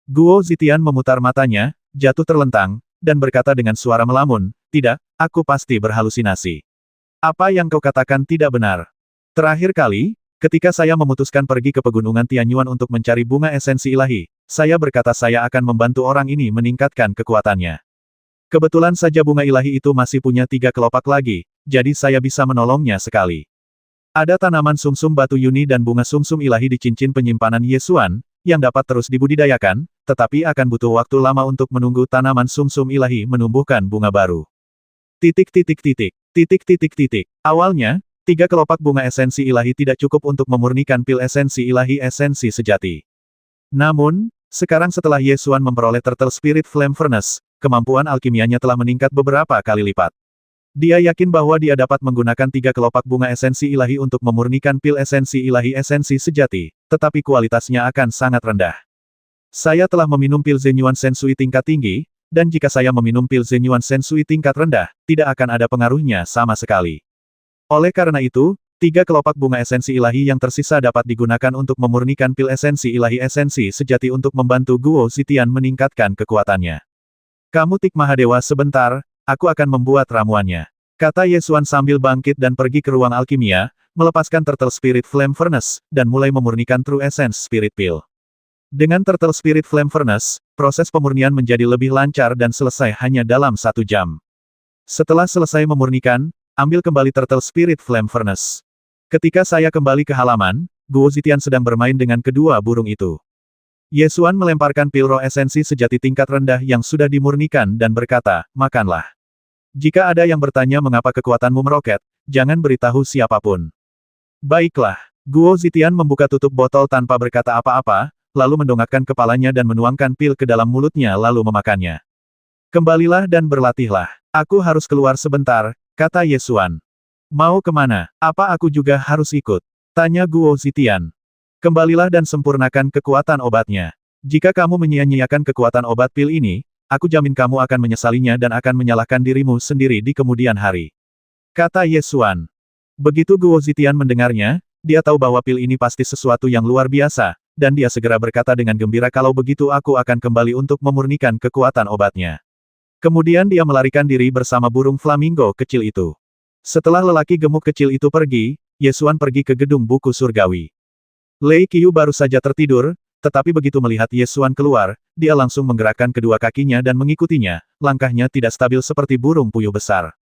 Guo Zitian memutar matanya, jatuh terlentang, dan berkata dengan suara melamun, tidak, aku pasti berhalusinasi. Apa yang kau katakan tidak benar. Terakhir kali, ketika saya memutuskan pergi ke pegunungan Tianyuan untuk mencari bunga esensi ilahi, saya berkata saya akan membantu orang ini meningkatkan kekuatannya. Kebetulan saja bunga ilahi itu masih punya 3 kelopak lagi, jadi saya bisa menolongnya sekali. Ada tanaman sumsum batu yuni dan bunga sumsum ilahi di cincin penyimpanan Ye Xuan, yang dapat terus dibudidayakan, tetapi akan butuh waktu lama untuk menunggu tanaman sumsum ilahi menumbuhkan bunga baru. Awalnya, 3 kelopak bunga esensi ilahi tidak cukup untuk memurnikan pil esensi ilahi esensi sejati. Namun, sekarang setelah Ye Xuan memperoleh Turtle Spirit Flame Furnace, kemampuan alkimianya telah meningkat beberapa kali lipat. Dia yakin bahwa dia dapat menggunakan 3 kelopak bunga esensi ilahi untuk memurnikan pil esensi ilahi esensi sejati, tetapi kualitasnya akan sangat rendah. Saya telah meminum pil Zenyuan Sensui tingkat tinggi, dan jika saya meminum pil Zenyuan Sensui tingkat rendah, tidak akan ada pengaruhnya sama sekali. Oleh karena itu, 3 kelopak bunga esensi ilahi yang tersisa dapat digunakan untuk memurnikan pil esensi ilahi esensi sejati untuk membantu Guo Zitian meningkatkan kekuatannya. Kamu Tik Mahadewa sebentar, aku akan membuat ramuannya. Kata Ye Xuan sambil bangkit dan pergi ke ruang alkimia, melepaskan Turtle Spirit Flame Furnace, dan mulai memurnikan True Essence Spirit Pill. Dengan Turtle Spirit Flame Furnace, proses pemurnian menjadi lebih lancar dan selesai hanya dalam 1 jam. Setelah selesai memurnikan, ambil kembali Turtle Spirit Flame Furnace. Ketika saya kembali ke halaman, Guo Zitian sedang bermain dengan kedua burung itu. Ye Xuan melemparkan pil roh esensi sejati tingkat rendah yang sudah dimurnikan dan berkata, makanlah. Jika ada yang bertanya mengapa kekuatanmu meroket, jangan beritahu siapapun. Baiklah. Guo Zitian membuka tutup botol tanpa berkata apa-apa, lalu mendongakkan kepalanya dan menuangkan pil ke dalam mulutnya lalu memakannya. Kembalilah dan berlatihlah. Aku harus keluar sebentar, kata Ye Xuan. Mau kemana? Apa aku juga harus ikut? Tanya Guo Zitian. Kembalilah dan sempurnakan kekuatan obatnya. Jika kamu menyia-nyiakan kekuatan obat pil ini, aku jamin kamu akan menyesalinya dan akan menyalahkan dirimu sendiri di kemudian hari. Kata Ye Xuan. Begitu Guo Zitian mendengarnya, dia tahu bahwa pil ini pasti sesuatu yang luar biasa, dan dia segera berkata dengan gembira kalau begitu aku akan kembali untuk memurnikan kekuatan obatnya. Kemudian dia melarikan diri bersama burung flamingo kecil itu. Setelah lelaki gemuk kecil itu pergi, Yesuan pergi ke gedung buku surgawi. Lei Qiu baru saja tertidur, tetapi begitu melihat Yesuan keluar, dia langsung menggerakkan kedua kakinya dan mengikutinya, langkahnya tidak stabil seperti burung puyuh besar.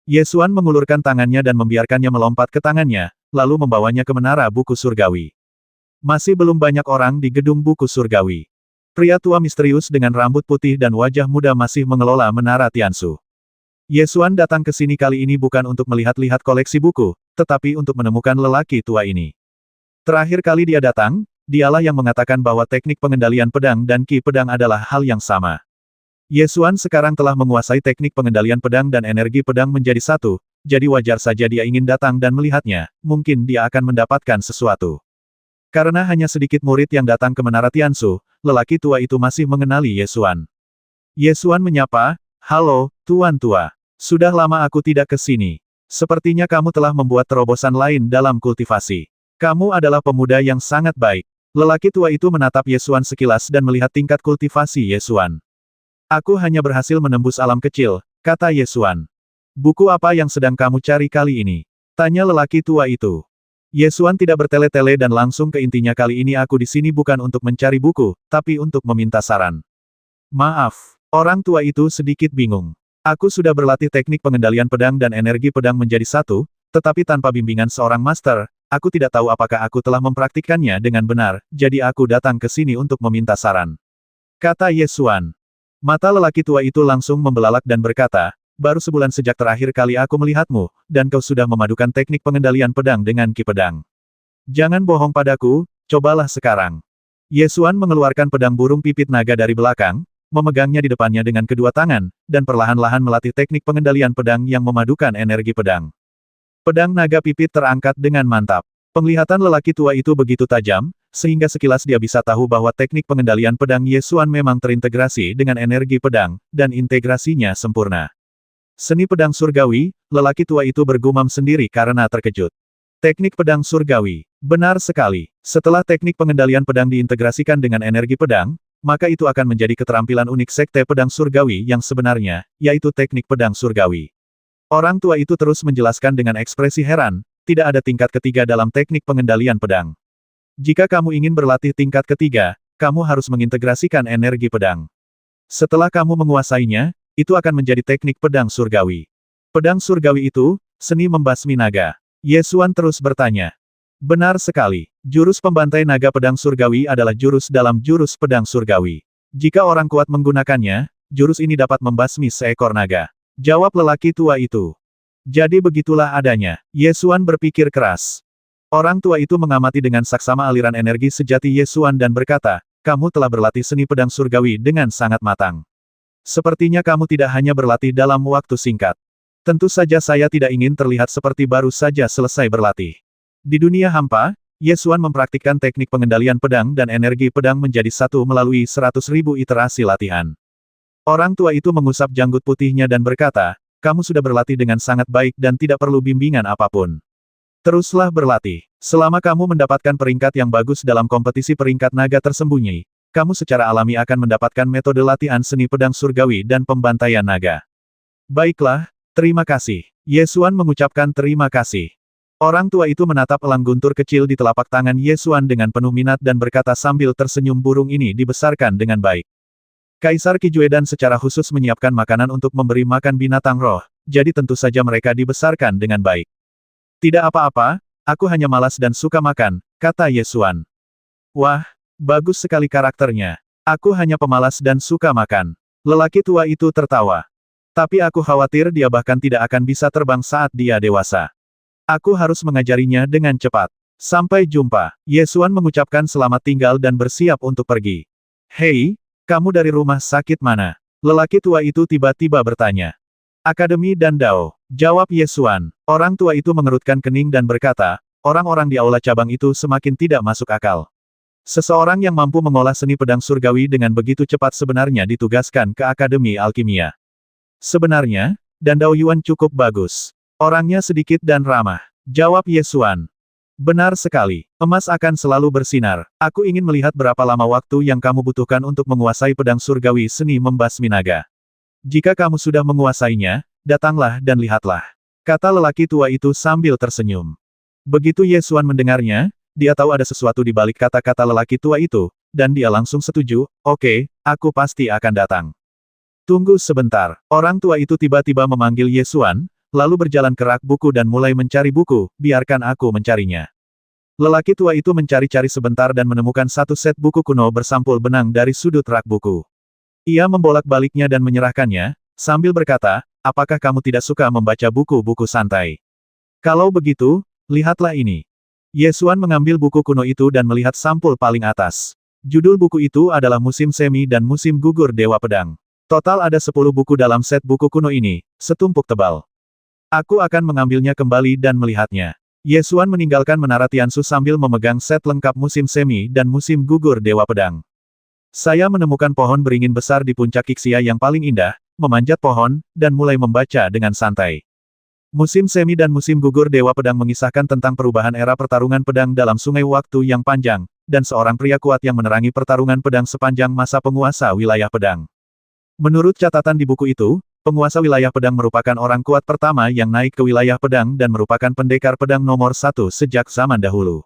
Yesuan mengulurkan tangannya dan membiarkannya melompat ke tangannya, lalu membawanya ke menara buku surgawi. Masih belum banyak orang di gedung buku surgawi. Pria tua misterius dengan rambut putih dan wajah muda masih mengelola menara Tiansu. Yesuan datang ke sini kali ini bukan untuk melihat-lihat koleksi buku, tetapi untuk menemukan lelaki tua ini. Terakhir kali dia datang, dialah yang mengatakan bahwa teknik pengendalian pedang dan ki pedang adalah hal yang sama. Yesuan sekarang telah menguasai teknik pengendalian pedang dan energi pedang menjadi satu, jadi wajar saja dia ingin datang dan melihatnya, mungkin dia akan mendapatkan sesuatu. Karena hanya sedikit murid yang datang ke menara Tiansu, lelaki tua itu masih mengenali Yesuan. Yesuan menyapa, "Halo, Tuan Tua. Sudah lama aku tidak ke sini. Sepertinya kamu telah membuat terobosan lain dalam kultivasi. Kamu adalah pemuda yang sangat baik." Lelaki tua itu menatap Yesuan sekilas dan melihat tingkat kultivasi Yesuan. "Aku hanya berhasil menembus alam kecil," kata Yesuan. "Buku apa yang sedang kamu cari kali ini?" tanya lelaki tua itu. Yesuan tidak bertele-tele dan langsung ke intinya, "Kali ini aku di sini bukan untuk mencari buku, tapi untuk meminta saran." "Maaf." Orang tua itu sedikit bingung. "Aku sudah berlatih teknik pengendalian pedang dan energi pedang menjadi satu, tetapi tanpa bimbingan seorang master, aku tidak tahu apakah aku telah mempraktikkannya dengan benar, jadi aku datang ke sini untuk meminta saran," kata Yesuan. Mata lelaki tua itu langsung membelalak dan berkata, "Baru sebulan sejak terakhir kali aku melihatmu, dan kau sudah memadukan teknik pengendalian pedang dengan ki pedang. Jangan bohong padaku, cobalah sekarang." Yesuan mengeluarkan pedang burung pipit naga dari belakang, memegangnya di depannya dengan kedua tangan, dan perlahan-lahan melatih teknik pengendalian pedang yang memadukan energi pedang. Pedang naga pipit terangkat dengan mantap. Penglihatan lelaki tua itu begitu tajam, sehingga sekilas dia bisa tahu bahwa teknik pengendalian pedang Yesuan memang terintegrasi dengan energi pedang, dan integrasinya sempurna. "Seni pedang surgawi," lelaki tua itu bergumam sendiri karena terkejut. Teknik pedang surgawi. Benar sekali. Setelah teknik pengendalian pedang diintegrasikan dengan energi pedang, maka itu akan menjadi keterampilan unik sekte pedang surgawi yang sebenarnya, yaitu teknik pedang surgawi. Orang tua itu terus menjelaskan dengan ekspresi heran, "Tidak ada tingkat ketiga dalam teknik pengendalian pedang. Jika kamu ingin berlatih tingkat ketiga, kamu harus mengintegrasikan energi pedang. Setelah kamu menguasainya, itu akan menjadi teknik pedang surgawi. Pedang surgawi itu, seni membasmi naga." Yesuan terus bertanya. "Benar sekali. Jurus pembantai naga pedang surgawi adalah jurus dalam jurus pedang surgawi. Jika orang kuat menggunakannya, jurus ini dapat membasmi seekor naga," jawab lelaki tua itu. "Jadi begitulah adanya." Yesuan berpikir keras. Orang tua itu mengamati dengan saksama aliran energi sejati Yesuan dan berkata, "Kamu telah berlatih seni pedang surgawi dengan sangat matang. Sepertinya kamu tidak hanya berlatih dalam waktu singkat. Tentu saja saya tidak ingin terlihat seperti baru saja selesai berlatih." Di dunia hampa, Yesuan mempraktikkan teknik pengendalian pedang dan energi pedang menjadi satu melalui 100.000 iterasi latihan. Orang tua itu mengusap janggut putihnya dan berkata, "Kamu sudah berlatih dengan sangat baik dan tidak perlu bimbingan apapun. Teruslah berlatih. Selama kamu mendapatkan peringkat yang bagus dalam kompetisi peringkat naga tersembunyi, kamu secara alami akan mendapatkan metode latihan seni pedang surgawi dan pembantaian naga." "Baiklah, terima kasih." Yesuan mengucapkan terima kasih. Orang tua itu menatap elang guntur kecil di telapak tangan Yesuan dengan penuh minat dan berkata sambil tersenyum, "Burung ini dibesarkan dengan baik. Kaisar Kijuedan secara khusus menyiapkan makanan untuk memberi makan binatang roh, jadi tentu saja mereka dibesarkan dengan baik." "Tidak apa-apa, aku hanya malas dan suka makan," kata Yesuan. "Wah, bagus sekali karakternya. Aku hanya pemalas dan suka makan." Lelaki tua itu tertawa. "Tapi aku khawatir dia bahkan tidak akan bisa terbang saat dia dewasa. Aku harus mengajarinya dengan cepat. Sampai jumpa." Yesuan mengucapkan selamat tinggal dan bersiap untuk pergi. "Hei, kamu dari rumah sakit mana?" lelaki tua itu tiba-tiba bertanya. "Akademi dan Dao," jawab Yesuan. Orang tua itu mengerutkan kening dan berkata, "Orang-orang di aula cabang itu semakin tidak masuk akal. Seseorang yang mampu mengolah seni pedang surgawi dengan begitu cepat sebenarnya ditugaskan ke Akademi Alkimia. Sebenarnya, dan Dao Yuan cukup bagus. Orangnya sedikit dan ramah," jawab Yesuan. Benar sekali. Emas akan selalu bersinar. Aku ingin melihat berapa lama waktu yang kamu butuhkan untuk menguasai pedang surgawi seni membasmi naga. Jika kamu sudah menguasainya, datanglah dan lihatlah. Kata lelaki tua itu sambil tersenyum. Begitu Ye Xuan mendengarnya, dia tahu ada sesuatu di balik kata-kata lelaki tua itu, dan dia langsung setuju, oke, aku pasti akan datang. Tunggu sebentar. Orang tua itu tiba-tiba memanggil Ye Xuan, lalu berjalan ke rak buku dan mulai mencari buku, biarkan aku mencarinya. Lelaki tua itu mencari-cari sebentar dan menemukan satu set buku kuno bersampul benang dari sudut rak buku. Ia membolak-baliknya dan menyerahkannya, sambil berkata, apakah kamu tidak suka membaca buku-buku santai? Kalau begitu, lihatlah ini. Ye Xuan mengambil buku kuno itu dan melihat sampul paling atas. Judul buku itu adalah Musim Semi dan Musim Gugur Dewa Pedang. Total ada 10 buku dalam set buku kuno ini, setumpuk tebal. Aku akan mengambilnya kembali dan melihatnya. Ye Xuan meninggalkan Menara Tiansu sambil memegang set lengkap Musim Semi dan Musim Gugur Dewa Pedang. Saya menemukan pohon beringin besar di puncak Qixia yang paling indah, memanjat pohon, dan mulai membaca dengan santai. Musim Semi dan Musim Gugur Dewa Pedang mengisahkan tentang perubahan era pertarungan pedang dalam sungai waktu yang panjang, dan seorang pria kuat yang menerangi pertarungan pedang sepanjang masa penguasa wilayah pedang. Menurut catatan di buku itu, penguasa wilayah pedang merupakan orang kuat pertama yang naik ke wilayah pedang dan merupakan pendekar pedang nomor 1 sejak zaman dahulu.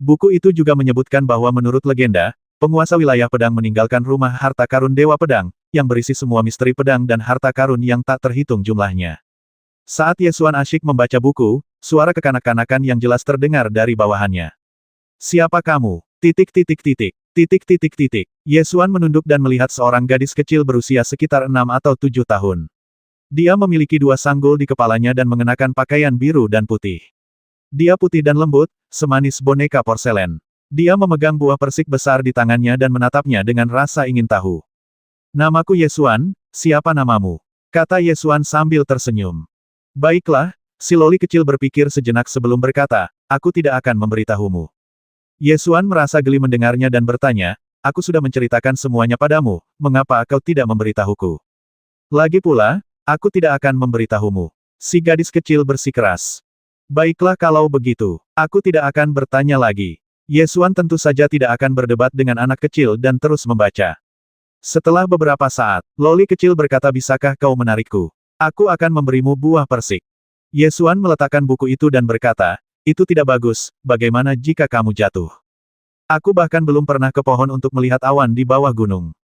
Buku itu juga menyebutkan bahwa menurut legenda, penguasa wilayah pedang meninggalkan rumah harta karun Dewa Pedang, yang berisi semua misteri pedang dan harta karun yang tak terhitung jumlahnya. Saat Ye Xuan asyik membaca buku, suara kekanak-kanakan yang jelas terdengar dari bawahannya. Siapa kamu? Titik. Ye Xuan menunduk dan melihat seorang gadis kecil berusia sekitar 6 atau 7 tahun. Dia memiliki 2 sanggul di kepalanya dan mengenakan pakaian biru dan putih. Dia putih dan lembut, semanis boneka porselen. Dia memegang buah persik besar di tangannya dan menatapnya dengan rasa ingin tahu. Namaku Ye Xuan, siapa namamu? Kata Ye Xuan sambil tersenyum. Baiklah, si loli kecil berpikir sejenak sebelum berkata, aku tidak akan memberitahumu. Ye Xuan merasa geli mendengarnya dan bertanya, aku sudah menceritakan semuanya padamu, mengapa kau tidak memberitahuku? Lagi pula, aku tidak akan memberitahumu. Si gadis kecil bersikeras. Baiklah kalau begitu, aku tidak akan bertanya lagi. Ye Xuan tentu saja tidak akan berdebat dengan anak kecil dan terus membaca. Setelah beberapa saat, loli kecil berkata, bisakah kau menarikku? Aku akan memberimu buah persik. Ye Xuan meletakkan buku itu dan berkata, itu tidak bagus, bagaimana jika kamu jatuh? Aku bahkan belum pernah ke pohon untuk melihat awan di bawah gunung.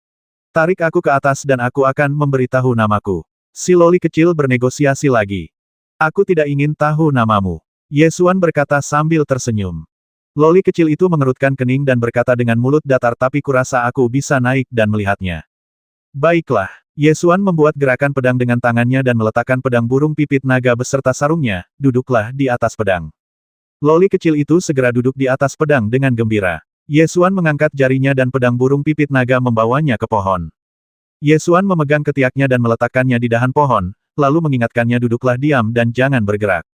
Tarik aku ke atas dan aku akan memberitahu namaku. Si loli kecil bernegosiasi lagi. Aku tidak ingin tahu namamu. Ye Xuan berkata sambil tersenyum. Loli kecil itu mengerutkan kening dan berkata dengan mulut datar, tapi kurasa aku bisa naik dan melihatnya. Baiklah. Ye Xuan membuat gerakan pedang dengan tangannya dan meletakkan pedang burung pipit naga beserta sarungnya, duduklah di atas pedang. Loli kecil itu segera duduk di atas pedang dengan gembira. Ye Xuan mengangkat jarinya dan pedang burung pipit naga membawanya ke pohon. Ye Xuan memegang ketiaknya dan meletakkannya di dahan pohon, lalu mengingatkannya, duduklah diam dan jangan bergerak.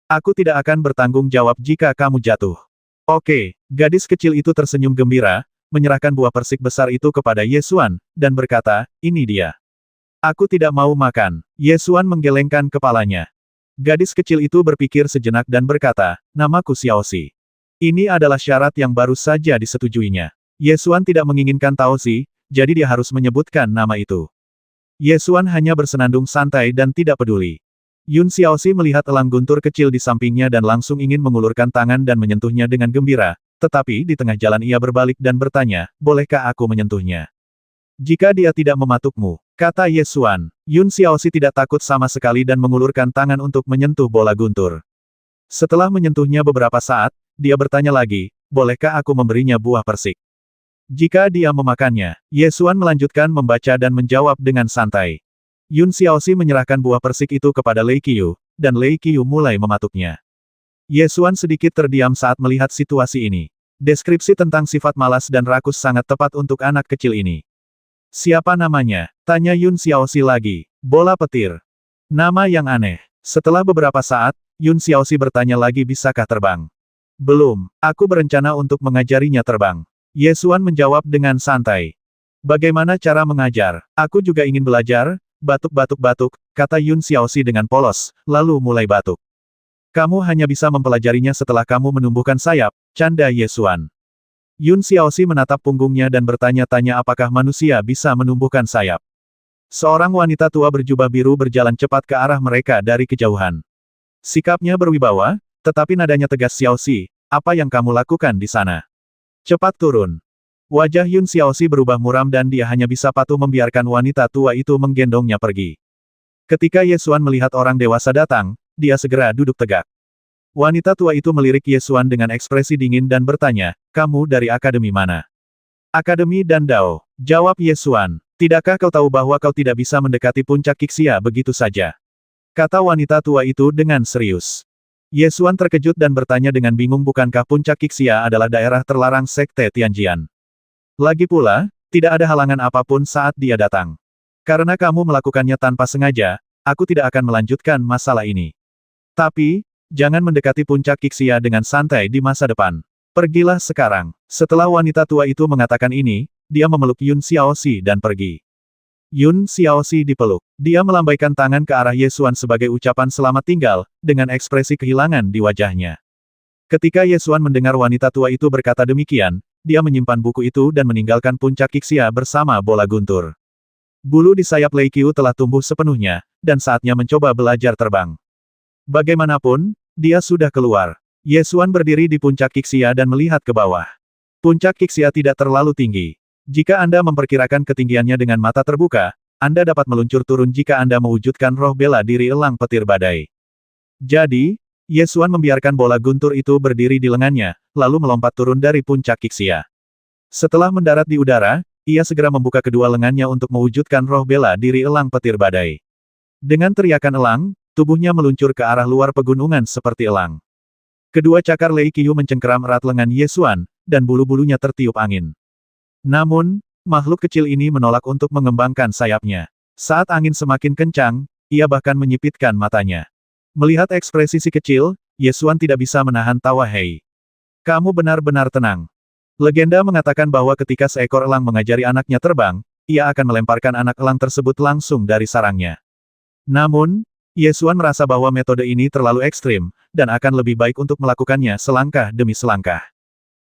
Aku tidak akan bertanggung jawab jika kamu jatuh. Oke, gadis kecil itu tersenyum gembira, menyerahkan buah persik besar itu kepada Ye Xuan, dan berkata, ini dia. Aku tidak mau makan. Ye Xuan menggelengkan kepalanya. Gadis kecil itu berpikir sejenak dan berkata, namaku Xiaoxi. Ini adalah syarat yang baru saja disetujuinya. Ye Xuan tidak menginginkan Taoxi, jadi dia harus menyebutkan nama itu. Ye Xuan hanya bersenandung santai dan tidak peduli. Yun Xiaoxi melihat elang guntur kecil di sampingnya dan langsung ingin mengulurkan tangan dan menyentuhnya dengan gembira, tetapi di tengah jalan ia berbalik dan bertanya, bolehkah aku menyentuhnya? Jika dia tidak mematukmu, kata Ye Xuan. Yun Xiaoxi tidak takut sama sekali dan mengulurkan tangan untuk menyentuh bola guntur. Setelah menyentuhnya beberapa saat, dia bertanya lagi, bolehkah aku memberinya buah persik? Jika dia memakannya, Ye Xuan melanjutkan membaca dan menjawab dengan santai. Yun Xiaoxi menyerahkan buah persik itu kepada Lei Qiu, dan Lei Qiu mulai mematuknya. Ye Xuan sedikit terdiam saat melihat situasi ini. Deskripsi tentang sifat malas dan rakus sangat tepat untuk anak kecil ini. Siapa namanya? Tanya Yun Xiaoxi lagi. Bola petir. Nama yang aneh. Setelah beberapa saat, Yun Xiaoxi bertanya lagi, bisakah terbang? Belum, aku berencana untuk mengajarinya terbang. Ye Xuan menjawab dengan santai. Bagaimana cara mengajar? Aku juga ingin belajar, batuk, kata Yun Xiaoxi dengan polos, lalu mulai batuk. Kamu hanya bisa mempelajarinya setelah kamu menumbuhkan sayap, canda Ye Xuan. Yun Xiaoxi menatap punggungnya dan bertanya-tanya apakah manusia bisa menumbuhkan sayap. Seorang wanita tua berjubah biru berjalan cepat ke arah mereka dari kejauhan. Sikapnya berwibawa, tetapi nadanya tegas. Xiaoxi, apa yang kamu lakukan di sana? Cepat turun. Wajah Yun Xiaoxi berubah muram dan dia hanya bisa patuh membiarkan wanita tua itu menggendongnya pergi. Ketika Ye Xuan melihat orang dewasa datang, dia segera duduk tegak. Wanita tua itu melirik Ye Xuan dengan ekspresi dingin dan bertanya, kamu dari akademi mana? Akademi Dan Dao, jawab Ye Xuan. Tidakkah kau tahu bahwa kau tidak bisa mendekati puncak Qixia begitu saja? Kata wanita tua itu dengan serius. Ye Xuan terkejut dan bertanya dengan bingung, bukankah puncak Qixia adalah daerah terlarang Sekte Tianjian? Lagi pula, tidak ada halangan apapun saat dia datang. Karena kamu melakukannya tanpa sengaja, aku tidak akan melanjutkan masalah ini. Tapi, jangan mendekati puncak Qixia dengan santai di masa depan. Pergilah sekarang. Setelah wanita tua itu mengatakan ini, dia memeluk Yun Xiaoxi dan pergi. Yun Xiaoxi dipeluk. Dia melambaikan tangan ke arah Ye Xuan sebagai ucapan selamat tinggal, dengan ekspresi kehilangan di wajahnya. Ketika Ye Xuan mendengar wanita tua itu berkata demikian, dia menyimpan buku itu dan meninggalkan puncak Qixia bersama bola guntur. Bulu di sayap Lei Qiu telah tumbuh sepenuhnya, dan saatnya mencoba belajar terbang. Bagaimanapun, dia sudah keluar. Ye Xuan berdiri di puncak Qixia dan melihat ke bawah. Puncak Qixia tidak terlalu tinggi. Jika Anda memperkirakan ketinggiannya dengan mata terbuka, Anda dapat meluncur turun jika Anda mewujudkan roh bela diri elang petir badai. Jadi, Ye Xuan membiarkan bola guntur itu berdiri di lengannya, lalu melompat turun dari puncak Qixia. Setelah mendarat di udara, ia segera membuka kedua lengannya untuk mewujudkan roh bela diri elang petir badai. Dengan teriakan elang, tubuhnya meluncur ke arah luar pegunungan seperti elang. Kedua cakar Lei Qiu mencengkeram erat lengan Ye Xuan, dan bulu-bulunya tertiup angin. Namun, makhluk kecil ini menolak untuk mengembangkan sayapnya. Saat angin semakin kencang, ia bahkan menyipitkan matanya. Melihat ekspresi si kecil, Ye Xuan tidak bisa menahan tawa. Hei, kamu benar-benar tenang. Legenda mengatakan bahwa ketika seekor elang mengajari anaknya terbang, ia akan melemparkan anak elang tersebut langsung dari sarangnya. Namun, Ye Xuan merasa bahwa metode ini terlalu ekstrim, dan akan lebih baik untuk melakukannya selangkah demi selangkah.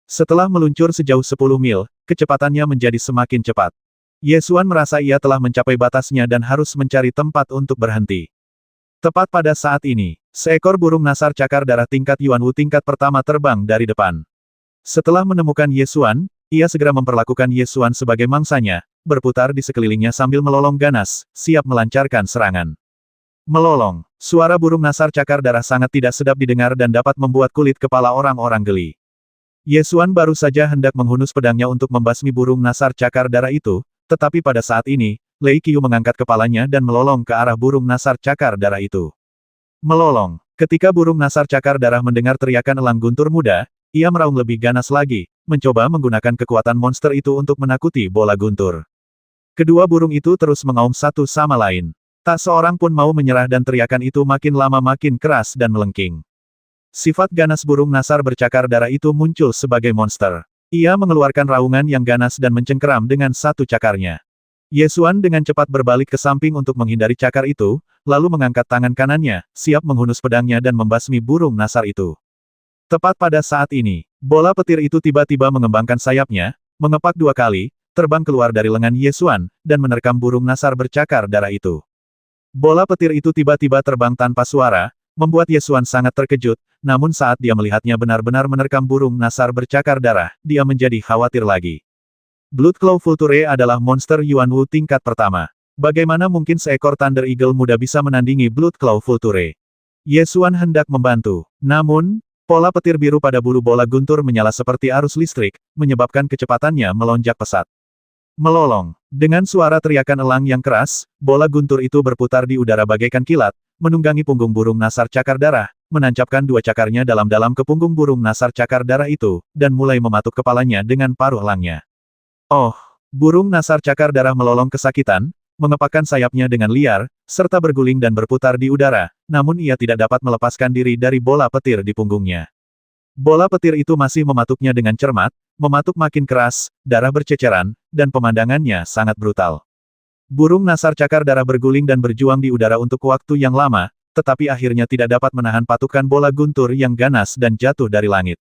Setelah meluncur sejauh 10 mil, kecepatannya menjadi semakin cepat. Ye Xuan merasa ia telah mencapai batasnya dan harus mencari tempat untuk berhenti. Tepat pada saat ini, seekor burung nasar cakar darah tingkat Yuanwu tingkat pertama terbang dari depan. Setelah menemukan Ye Xuan, ia segera memperlakukan Ye Xuan sebagai mangsanya, berputar di sekelilingnya sambil melolong ganas, siap melancarkan serangan. Melolong, suara burung nasar cakar darah sangat tidak sedap didengar dan dapat membuat kulit kepala orang-orang geli. Ye Xuan baru saja hendak menghunus pedangnya untuk membasmi burung nasar cakar darah itu, tetapi pada saat ini, Lei Qiu mengangkat kepalanya dan melolong ke arah burung nasar cakar darah itu. Melolong. Ketika burung nasar cakar darah mendengar teriakan elang guntur muda, ia meraung lebih ganas lagi, mencoba menggunakan kekuatan monster itu untuk menakuti bola guntur. Kedua burung itu terus mengaum satu sama lain. Tak seorang pun mau menyerah dan teriakan itu makin lama makin keras dan melengking. Sifat ganas burung nasar bercakar darah itu muncul sebagai monster. Ia mengeluarkan raungan yang ganas dan mencengkeram dengan satu cakarnya. Ye Xuan dengan cepat berbalik ke samping untuk menghindari cakar itu, lalu mengangkat tangan kanannya, siap menghunus pedangnya dan membasmi burung nasar itu. Tepat pada saat ini, bola petir itu tiba-tiba mengembangkan sayapnya, mengepak 2 kali, terbang keluar dari lengan Ye Xuan, dan menerkam burung nasar bercakar darah itu. Bola petir itu tiba-tiba terbang tanpa suara, membuat Ye Xuan sangat terkejut, namun saat dia melihatnya benar-benar menerkam burung nasar bercakar darah, dia menjadi khawatir lagi. Blood Claw Vulture adalah monster Yuanwu tingkat pertama. Bagaimana mungkin seekor Thunder Eagle muda bisa menandingi Blood Claw Vulture? Ye Xuan hendak membantu. Namun, pola petir biru pada bulu bola guntur menyala seperti arus listrik, menyebabkan kecepatannya melonjak pesat. Melolong. Dengan suara teriakan elang yang keras, bola guntur itu berputar di udara bagaikan kilat, menunggangi punggung burung nasar cakar darah, menancapkan 2 cakarnya dalam-dalam ke punggung burung nasar cakar darah itu, dan mulai mematuk kepalanya dengan paruh elangnya. Oh! Burung nasar cakar darah melolong kesakitan, mengepakkan sayapnya dengan liar, serta berguling dan berputar di udara, namun ia tidak dapat melepaskan diri dari bola petir di punggungnya. Bola petir itu masih mematuknya dengan cermat, mematuk makin keras, darah berceceran, dan pemandangannya sangat brutal. Burung nasar cakar darah berguling dan berjuang di udara untuk waktu yang lama, tetapi akhirnya tidak dapat menahan patukan bola guntur yang ganas dan jatuh dari langit.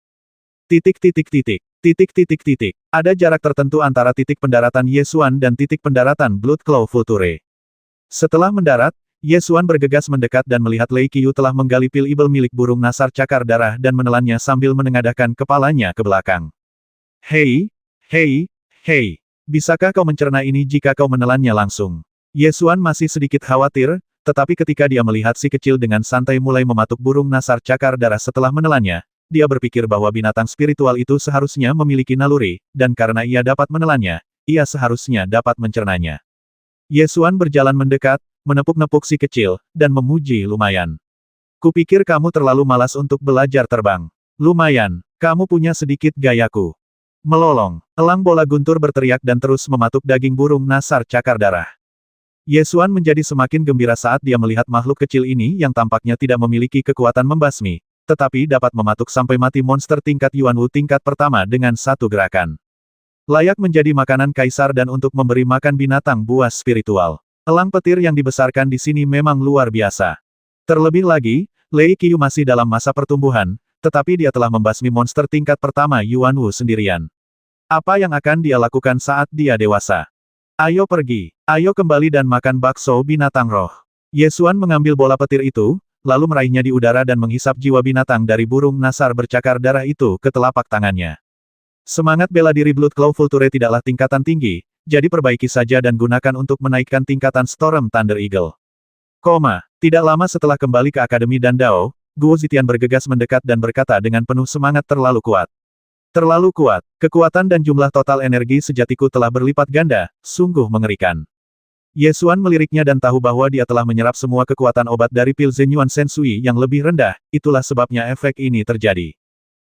Titik titik titik. Titik titik titik. Ada jarak tertentu antara titik pendaratan Yesuan dan titik pendaratan Blood Claw Vulture. Setelah mendarat, Yesuan bergegas mendekat dan melihat Lei Qiu telah menggali pil ibel milik burung nasar cakar darah dan menelannya sambil menengadahkan kepalanya ke belakang. Hei, hei, hei. Bisakah kau mencerna ini jika kau menelannya langsung? Yesuan masih sedikit khawatir, tetapi ketika dia melihat si kecil dengan santai mulai mematuk burung nasar cakar darah setelah menelannya, dia berpikir bahwa binatang spiritual itu seharusnya memiliki naluri, dan karena ia dapat menelannya, ia seharusnya dapat mencernanya. Yesuan berjalan mendekat, menepuk-nepuk si kecil, dan memuji lumayan. Kupikir kamu terlalu malas untuk belajar terbang. Lumayan, kamu punya sedikit gayaku. Melolong, elang bola guntur berteriak dan terus mematuk daging burung nasar cakar darah. Yesuan menjadi semakin gembira saat dia melihat makhluk kecil ini yang tampaknya tidak memiliki kekuatan membasmi, tetapi dapat mematuk sampai mati monster tingkat Yuanwu tingkat pertama dengan satu gerakan. Layak menjadi makanan kaisar dan untuk memberi makan binatang buas spiritual. Elang petir yang dibesarkan di sini memang luar biasa. Terlebih lagi, Lei Qiu masih dalam masa pertumbuhan, tetapi dia telah membasmi monster tingkat pertama Yuanwu sendirian. Apa yang akan dia lakukan saat dia dewasa? Ayo pergi, ayo kembali dan makan bakso binatang roh. Yesuan mengambil bola petir itu, lalu meraihnya di udara dan menghisap jiwa binatang dari burung nasar bercakar darah itu ke telapak tangannya. Semangat bela diri Blood Claw Vulture tidaklah tingkatan tinggi, jadi perbaiki saja dan gunakan untuk menaikkan tingkatan Storm Thunder Eagle. Tidak lama setelah kembali ke Akademi Dandao, Guo Zitian bergegas mendekat dan berkata dengan penuh semangat terlalu kuat. Terlalu kuat, kekuatan dan jumlah total energi sejatiku telah berlipat ganda, sungguh mengerikan. Yesuan meliriknya dan tahu bahwa dia telah menyerap semua kekuatan obat dari pil Zenyuan Sensui yang lebih rendah, itulah sebabnya efek ini terjadi.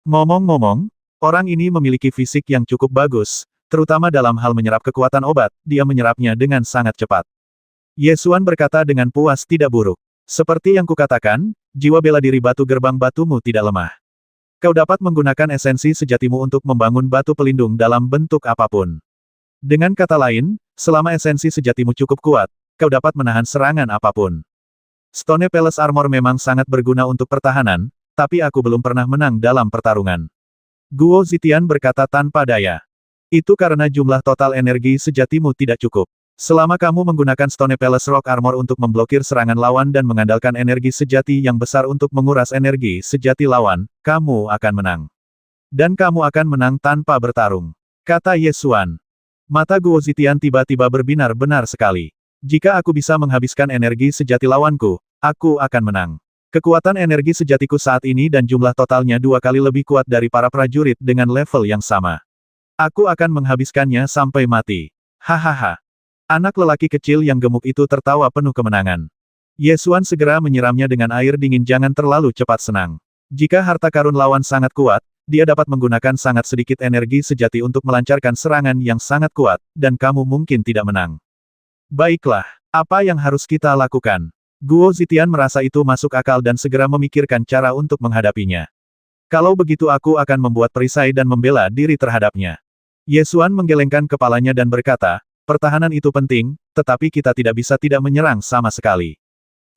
Ngomong-ngomong, orang ini memiliki fisik yang cukup bagus, terutama dalam hal menyerap kekuatan obat, dia menyerapnya dengan sangat cepat. Yesuan berkata dengan puas tidak buruk. Seperti yang kukatakan, jiwa bela diri batu gerbang batumu tidak lemah. Kau dapat menggunakan esensi sejatimu untuk membangun batu pelindung dalam bentuk apapun. Dengan kata lain, selama esensi sejatimu cukup kuat, kau dapat menahan serangan apapun. Stone Palace Armor memang sangat berguna untuk pertahanan, tapi aku belum pernah menang dalam pertarungan. Guo Zitian berkata tanpa daya. Itu karena jumlah total energi sejatimu tidak cukup. Selama kamu menggunakan Stone Palace Rock Armor untuk memblokir serangan lawan dan mengandalkan energi sejati yang besar untuk menguras energi sejati lawan, kamu akan menang. Dan kamu akan menang tanpa bertarung. Kata Yesuan. Mata Guo Zitian tiba-tiba berbinar-benar sekali. Jika aku bisa menghabiskan energi sejati lawanku, aku akan menang. Kekuatan energi sejatiku saat ini dan jumlah totalnya 2 kali lebih kuat dari para prajurit dengan level yang sama. Aku akan menghabiskannya sampai mati. Hahaha. Anak lelaki kecil yang gemuk itu tertawa penuh kemenangan. Yesuan segera menyiramnya dengan air dingin. Jangan terlalu cepat senang. Jika harta karun lawan sangat kuat, dia dapat menggunakan sangat sedikit energi sejati untuk melancarkan serangan yang sangat kuat, dan kamu mungkin tidak menang. Baiklah, apa yang harus kita lakukan? Guo Zitian merasa itu masuk akal dan segera memikirkan cara untuk menghadapinya. Kalau begitu aku akan membuat perisai dan membela diri terhadapnya. Yesuan menggelengkan kepalanya dan berkata, pertahanan itu penting, tetapi kita tidak bisa tidak menyerang sama sekali.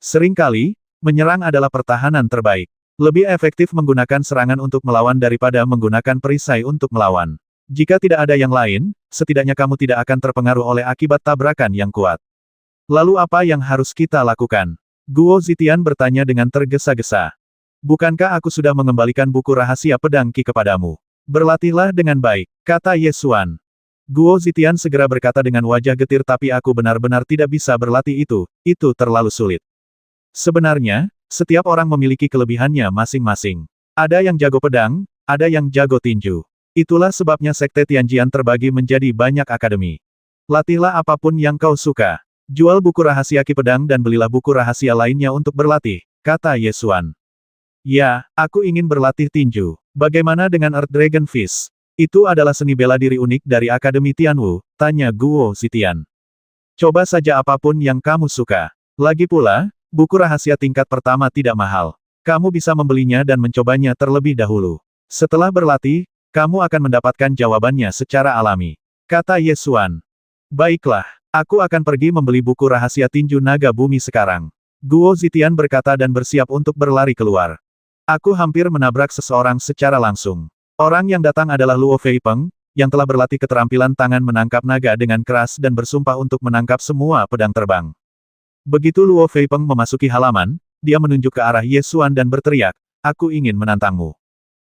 Seringkali, menyerang adalah pertahanan terbaik. Lebih efektif menggunakan serangan untuk melawan daripada menggunakan perisai untuk melawan. Jika tidak ada yang lain, setidaknya kamu tidak akan terpengaruh oleh akibat tabrakan yang kuat. Lalu apa yang harus kita lakukan? Guo Zitian bertanya dengan tergesa-gesa. Bukankah aku sudah mengembalikan buku rahasia pedang Qi kepadamu? Berlatihlah dengan baik, kata Yesuan. Guo Zitian segera berkata dengan wajah getir, tapi aku benar-benar tidak bisa berlatih itu terlalu sulit. Sebenarnya, setiap orang memiliki kelebihannya masing-masing. Ada yang jago pedang, ada yang jago tinju. Itulah sebabnya Sekte Tianjian terbagi menjadi banyak akademi. Latihlah apapun yang kau suka. Jual buku rahasia Qi pedang dan belilah buku rahasia lainnya untuk berlatih, kata Yesuan. Ya, aku ingin berlatih tinju. Bagaimana dengan Earth Dragon Fist? Itu adalah seni bela diri unik dari Akademi Tianwu, tanya Guo Zitian. Coba saja apapun yang kamu suka. Lagi pula, buku rahasia tingkat pertama tidak mahal. Kamu bisa membelinya dan mencobanya terlebih dahulu. Setelah berlatih, kamu akan mendapatkan jawabannya secara alami. Kata Yesuan. Baiklah, aku akan pergi membeli buku rahasia tinju naga bumi sekarang. Guo Zitian berkata dan bersiap untuk berlari keluar. Aku hampir menabrak seseorang secara langsung. Orang yang datang adalah Luo Feipeng, yang telah berlatih keterampilan tangan menangkap naga dengan keras dan bersumpah untuk menangkap semua pedang terbang. Begitu Luo Feipeng memasuki halaman, dia menunjuk ke arah Ye Xuan dan berteriak, "Aku ingin menantangmu.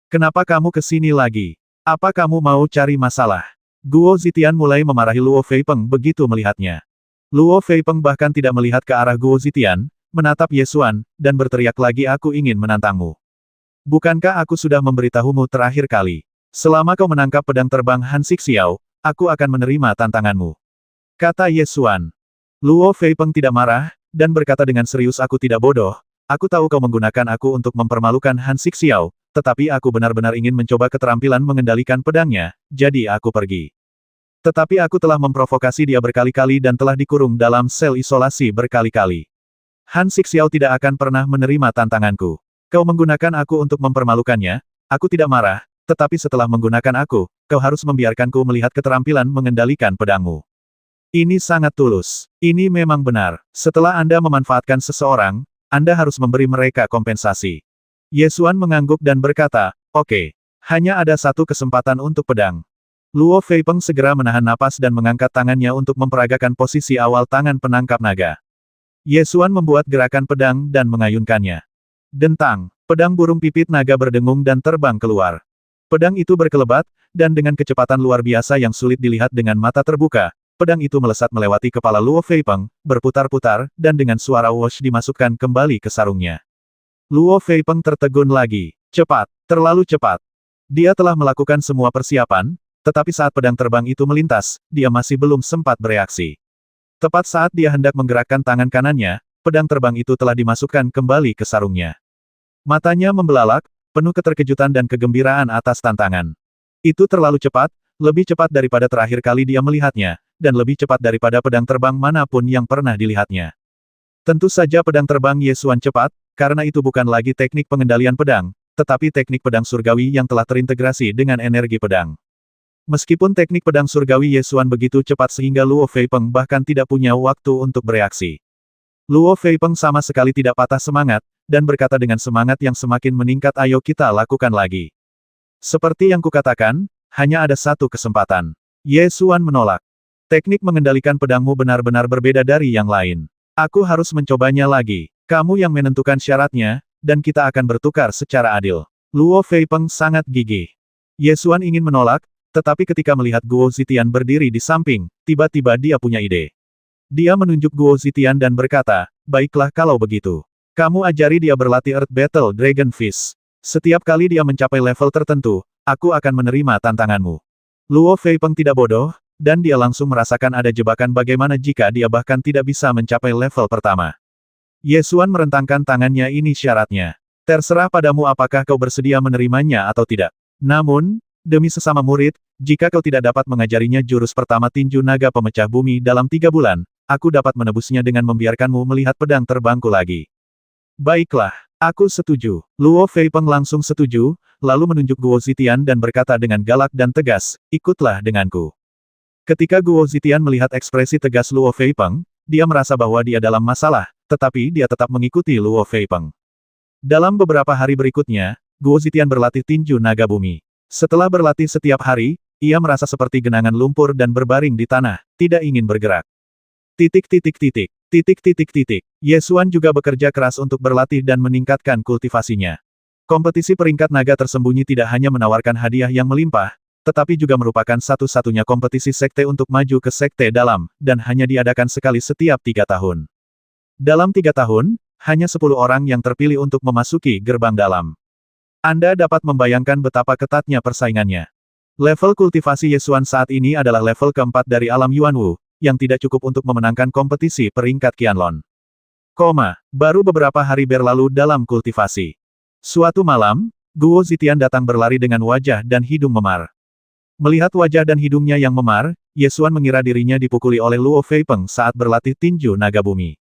Kenapa kamu ke sini lagi? Apa kamu mau cari masalah?" Guo Zitian mulai memarahi Luo Feipeng begitu melihatnya. Luo Feipeng bahkan tidak melihat ke arah Guo Zitian, menatap Ye Xuan, dan berteriak lagi, "Aku ingin menantangmu. Bukankah aku sudah memberitahumu terakhir kali? Selama kau menangkap pedang terbang Han Xixiao, aku akan menerima tantanganmu," kata Ye Xuan. Luo Feipeng tidak marah, dan berkata dengan serius, "Aku tidak bodoh. Aku tahu kau menggunakan aku untuk mempermalukan Han Xixiao, tetapi aku benar-benar ingin mencoba keterampilan mengendalikan pedangnya, jadi aku pergi. Tetapi aku telah memprovokasi dia berkali-kali dan telah dikurung dalam sel isolasi berkali-kali. Han Xixiao tidak akan pernah menerima tantanganku. Kau menggunakan aku untuk mempermalukannya, aku tidak marah, tetapi setelah menggunakan aku, kau harus membiarkanku melihat keterampilan mengendalikan pedangmu. Ini sangat tulus. Ini memang benar. Setelah Anda memanfaatkan seseorang, Anda harus memberi mereka kompensasi." Ye Xuan mengangguk dan berkata, "Oke. Hanya ada satu kesempatan untuk pedang." Luo Feipeng segera menahan napas dan mengangkat tangannya untuk memperagakan posisi awal tangan penangkap naga. Ye Xuan membuat gerakan pedang dan mengayunkannya. Dentang, pedang burung pipit naga berdengung dan terbang keluar. Pedang itu berkelebat, dan dengan kecepatan luar biasa yang sulit dilihat dengan mata terbuka, pedang itu melesat melewati kepala Luo Feipeng, berputar-putar, dan dengan suara whoosh dimasukkan kembali ke sarungnya. Luo Feipeng tertegun lagi. Cepat, terlalu cepat. Dia telah melakukan semua persiapan, tetapi saat pedang terbang itu melintas, dia masih belum sempat bereaksi. Tepat saat dia hendak menggerakkan tangan kanannya, pedang terbang itu telah dimasukkan kembali ke sarungnya. Matanya membelalak, penuh keterkejutan dan kegembiraan atas tantangan. Itu terlalu cepat, lebih cepat daripada terakhir kali dia melihatnya, dan lebih cepat daripada pedang terbang manapun yang pernah dilihatnya. Tentu saja pedang terbang Ye Xuan cepat, karena itu bukan lagi teknik pengendalian pedang, tetapi teknik pedang surgawi yang telah terintegrasi dengan energi pedang. Meskipun teknik pedang surgawi Ye Xuan begitu cepat sehingga Luo Feipeng bahkan tidak punya waktu untuk bereaksi. Luo Feipeng sama sekali tidak patah semangat, dan berkata dengan semangat yang semakin meningkat, "Ayo kita lakukan lagi. Seperti yang kukatakan, hanya ada satu kesempatan." Ye Xuan menolak. "Teknik mengendalikan pedangmu benar-benar berbeda dari yang lain. Aku harus mencobanya lagi. Kamu yang menentukan syaratnya, dan kita akan bertukar secara adil." Luo Feipeng sangat gigih. Ye Xuan ingin menolak, tetapi ketika melihat Guo Zitian berdiri di samping, tiba-tiba dia punya ide. Dia menunjuk Guo Zitian dan berkata, "Baiklah kalau begitu. Kamu ajari dia berlatih Earth Battle Dragon Fist. Setiap kali dia mencapai level tertentu, aku akan menerima tantanganmu." Luo Feipeng tidak bodoh, dan dia langsung merasakan ada jebakan bagaimana jika dia bahkan tidak bisa mencapai level pertama. Ye Xuan merentangkan tangannya, "Ini syaratnya. Terserah padamu apakah kau bersedia menerimanya atau tidak. Namun, demi sesama murid, jika kau tidak dapat mengajarinya jurus pertama tinju naga pemecah bumi dalam 3 bulan, aku dapat menebusnya dengan membiarkanmu melihat pedang terbangku lagi." "Baiklah, aku setuju." Luo Feipeng langsung setuju, lalu menunjuk Guo Zitian dan berkata dengan galak dan tegas, "Ikutlah denganku." Ketika Guo Zitian melihat ekspresi tegas Luo Feipeng, dia merasa bahwa dia dalam masalah, tetapi dia tetap mengikuti Luo Feipeng. Dalam beberapa hari berikutnya, Guo Zitian berlatih tinju naga bumi. Setelah berlatih setiap hari, ia merasa seperti genangan lumpur dan berbaring di tanah, tidak ingin bergerak. Titik. Ye Xuan juga bekerja keras untuk berlatih dan meningkatkan kultivasinya. Kompetisi peringkat naga tersembunyi tidak hanya menawarkan hadiah yang melimpah, tetapi juga merupakan satu-satunya kompetisi sekte untuk maju ke sekte dalam, dan hanya diadakan sekali setiap 3 tahun. Dalam 3 tahun, hanya 10 orang yang terpilih untuk memasuki gerbang dalam. Anda dapat membayangkan betapa ketatnya persaingannya. Level kultivasi Ye Xuan saat ini adalah level keempat dari alam Yuanwu, yang tidak cukup untuk memenangkan kompetisi peringkat Qianlong. Baru beberapa hari berlalu dalam kultivasi. Suatu malam, Guo Zitian datang berlari dengan wajah dan hidung memar. Melihat wajah dan hidungnya yang memar, Ye Xuan mengira dirinya dipukuli oleh Luo Feipeng saat berlatih tinju naga bumi.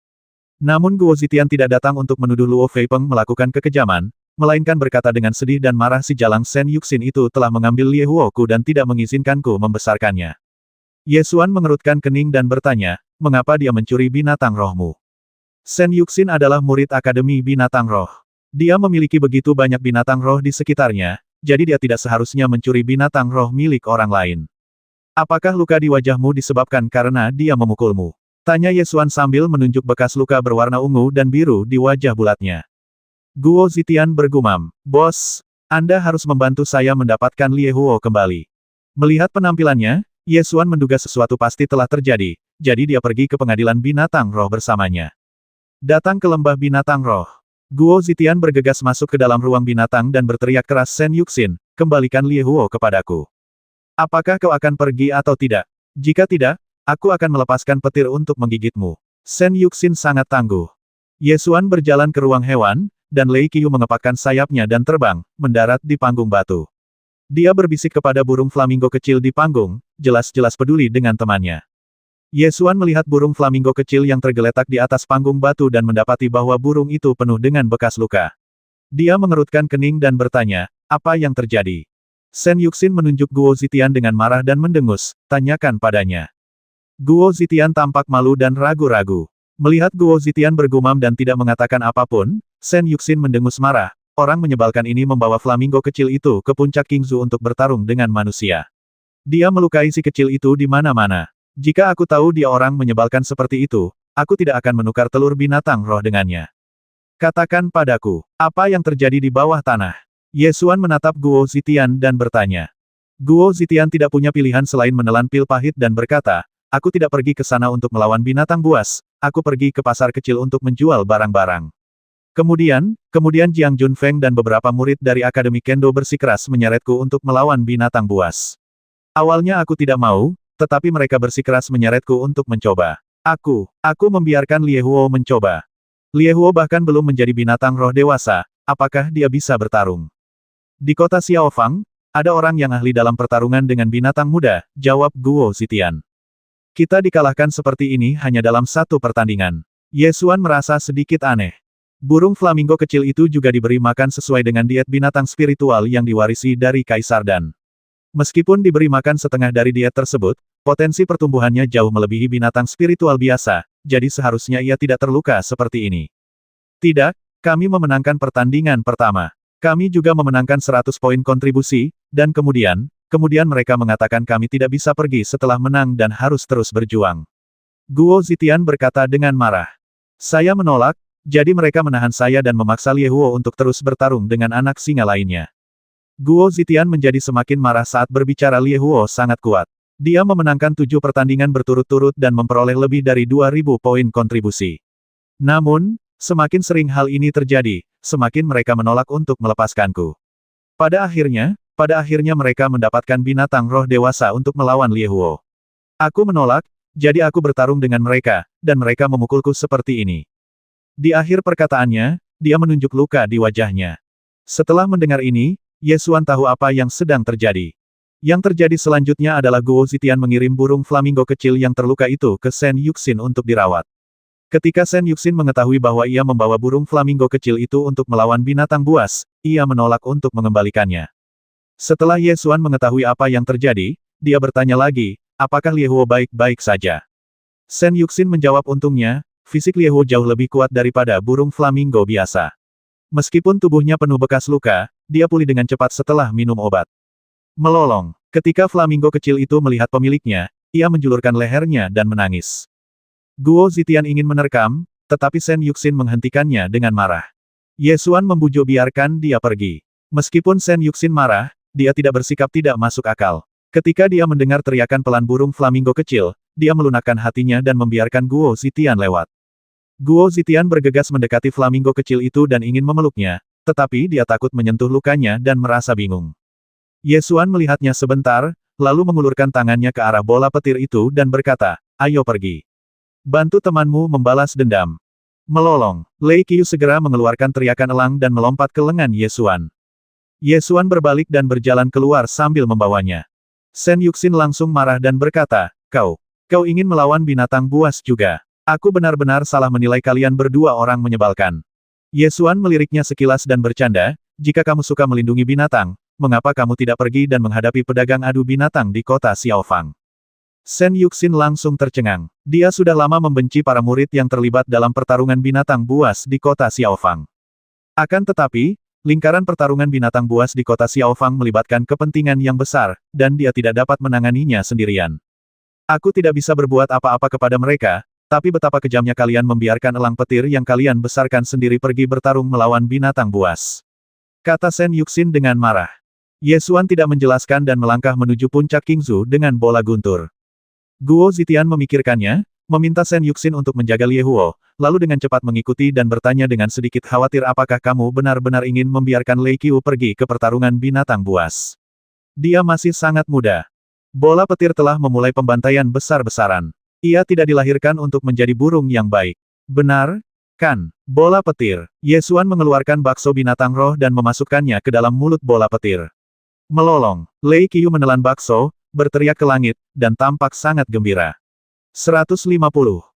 Namun Guo Zitian tidak datang untuk menuduh Luo Feipeng melakukan kekejaman, melainkan berkata dengan sedih dan marah, "Si Jalang Shen Yuxin itu telah mengambil Ye Huoku dan tidak mengizinkanku membesarkannya." Ye Xuan mengerutkan kening dan bertanya, "Mengapa dia mencuri binatang rohmu?" Shen Yuxin adalah murid Akademi Binatang Roh. Dia memiliki begitu banyak binatang roh di sekitarnya, jadi dia tidak seharusnya mencuri binatang roh milik orang lain. Apakah luka di wajahmu disebabkan karena dia memukulmu? Tanya Yesuan sambil menunjuk bekas luka berwarna ungu dan biru di wajah bulatnya. Guo Zitian bergumam, "Bos, Anda harus membantu saya mendapatkan Lie Huo kembali." Melihat penampilannya, Yesuan menduga sesuatu pasti telah terjadi, jadi dia pergi ke pengadilan binatang roh bersamanya. Datang ke lembah binatang roh. Guo Zitian bergegas masuk ke dalam ruang binatang dan berteriak keras, "Shen Yuxin, kembalikan Lie Huo kepadaku. Apakah kau akan pergi atau tidak? Jika tidak, aku akan melepaskan petir untuk menggigitmu." Shen Yuxin sangat tangguh. Yesuan berjalan ke ruang hewan, dan Lei Qiu mengepakkan sayapnya dan terbang, mendarat di panggung batu. Dia berbisik kepada burung flamingo kecil di panggung, jelas-jelas peduli dengan temannya. Yesuan melihat burung flamingo kecil yang tergeletak di atas panggung batu dan mendapati bahwa burung itu penuh dengan bekas luka. Dia mengerutkan kening dan bertanya, "Apa yang terjadi?" Shen Yuxin menunjuk Guo Zitian dengan marah dan mendengus, "Tanyakan padanya." Guo Zitian tampak malu dan ragu-ragu. Melihat Guo Zitian bergumam dan tidak mengatakan apapun, Shen Yuxin mendengus marah. Orang menyebalkan ini membawa flamingo kecil itu ke puncak Qingzu untuk bertarung dengan manusia. Dia melukai si kecil itu di mana-mana. Jika aku tahu dia orang menyebalkan seperti itu, aku tidak akan menukar telur binatang roh dengannya. Katakan padaku, apa yang terjadi di bawah tanah? Yesuan menatap Guo Zitian dan bertanya. Guo Zitian tidak punya pilihan selain menelan pil pahit dan berkata, "Aku tidak pergi ke sana untuk melawan binatang buas, aku pergi ke pasar kecil untuk menjual barang-barang." Kemudian Jiang Junfeng dan beberapa murid dari Akademi Kendo bersikeras menyeretku untuk melawan binatang buas. Awalnya aku tidak mau, tetapi mereka bersikeras menyeretku untuk mencoba. Aku membiarkan Lie Huo mencoba. Lie Huo bahkan belum menjadi binatang roh dewasa, apakah dia bisa bertarung? Di kota Xiaofang, ada orang yang ahli dalam pertarungan dengan binatang muda, jawab Guo Zitian. Kita dikalahkan seperti ini hanya dalam satu pertandingan. Yesuan merasa sedikit aneh. Burung flamingo kecil itu juga diberi makan sesuai dengan diet binatang spiritual yang diwarisi dari Kaisar Dan. Meskipun diberi makan setengah dari diet tersebut, potensi pertumbuhannya jauh melebihi binatang spiritual biasa, jadi seharusnya ia tidak terluka seperti ini. Tidak, kami memenangkan pertandingan pertama. Kami juga memenangkan 100 poin kontribusi, dan kemudian mereka mengatakan kami tidak bisa pergi setelah menang dan harus terus berjuang. Guo Zitian berkata dengan marah. Saya menolak, jadi mereka menahan saya dan memaksa Lie Huo untuk terus bertarung dengan anak singa lainnya. Guo Zitian menjadi semakin marah saat berbicara. Lie Huo sangat kuat. Dia memenangkan 7 pertandingan berturut-turut dan memperoleh lebih dari 2.000 poin kontribusi. Namun, semakin sering hal ini terjadi, semakin mereka menolak untuk melepaskanku. Pada akhirnya mereka mendapatkan binatang roh dewasa untuk melawan Lie Huo. Aku menolak, jadi aku bertarung dengan mereka, dan mereka memukulku seperti ini. Di akhir perkataannya, dia menunjuk luka di wajahnya. Setelah mendengar ini, Yesuan tahu apa yang sedang terjadi. Yang terjadi selanjutnya adalah Guo Zitian mengirim burung flamingo kecil yang terluka itu ke Shen Yuxin untuk dirawat. Ketika Shen Yuxin mengetahui bahwa ia membawa burung flamingo kecil itu untuk melawan binatang buas, ia menolak untuk mengembalikannya. Setelah Yesuan mengetahui apa yang terjadi, dia bertanya lagi, apakah Lie Huo baik-baik saja? Shen Yuxin menjawab, untungnya, fisik Lie Huo jauh lebih kuat daripada burung flamingo biasa. Meskipun tubuhnya penuh bekas luka, dia pulih dengan cepat setelah minum obat. Melolong. Ketika flamingo kecil itu melihat pemiliknya, ia menjulurkan lehernya dan menangis. Guo Zitian ingin menerkam, tetapi Shen Yuxin menghentikannya dengan marah. Yesuan membujuk biarkan dia pergi. Meskipun Shen Yuxin marah, dia tidak bersikap tidak masuk akal. Ketika dia mendengar teriakan pelan burung flamingo kecil, dia melunakkan hatinya dan membiarkan Guo Zitian lewat. Guo Zitian bergegas mendekati flamingo kecil itu dan ingin memeluknya, tetapi dia takut menyentuh lukanya dan merasa bingung. Yesuan melihatnya sebentar, lalu mengulurkan tangannya ke arah bola petir itu dan berkata, ayo pergi. Bantu temanmu membalas dendam. Melolong, Lei Qiu segera mengeluarkan teriakan elang dan melompat ke lengan Yesuan. Yesuan berbalik dan berjalan keluar sambil membawanya. Shen Yuxin langsung marah dan berkata, kau ingin melawan binatang buas juga. Aku benar-benar salah menilai kalian berdua orang menyebalkan. Yesuan meliriknya sekilas dan bercanda, jika kamu suka melindungi binatang, mengapa kamu tidak pergi dan menghadapi pedagang adu binatang di kota Xiaofang? Shen Yuxin langsung tercengang. Dia sudah lama membenci para murid yang terlibat dalam pertarungan binatang buas di kota Xiaofang. Akan tetapi, lingkaran pertarungan binatang buas di kota Xiaofang melibatkan kepentingan yang besar, dan dia tidak dapat menanganinya sendirian. Aku tidak bisa berbuat apa-apa kepada mereka, tapi betapa kejamnya kalian membiarkan elang petir yang kalian besarkan sendiri pergi bertarung melawan binatang buas. Kata Shen Yuxin dengan marah. Ye Xuan tidak menjelaskan dan melangkah menuju puncak Qingzu dengan bola guntur. Guo Zitian memikirkannya, meminta Shen Yuxin untuk menjaga Lye Huo, lalu dengan cepat mengikuti dan bertanya dengan sedikit khawatir apakah kamu benar-benar ingin membiarkan Lei Qiu pergi ke pertarungan binatang buas. Dia masih sangat muda. Bola petir telah memulai pembantaian besar-besaran. Ia tidak dilahirkan untuk menjadi burung yang baik. Benar, kan? Bola petir. Ye Xuan mengeluarkan bakso binatang roh dan memasukkannya ke dalam mulut bola petir. Melolong, Lei Qiu menelan bakso, berteriak ke langit, dan tampak sangat gembira. 150.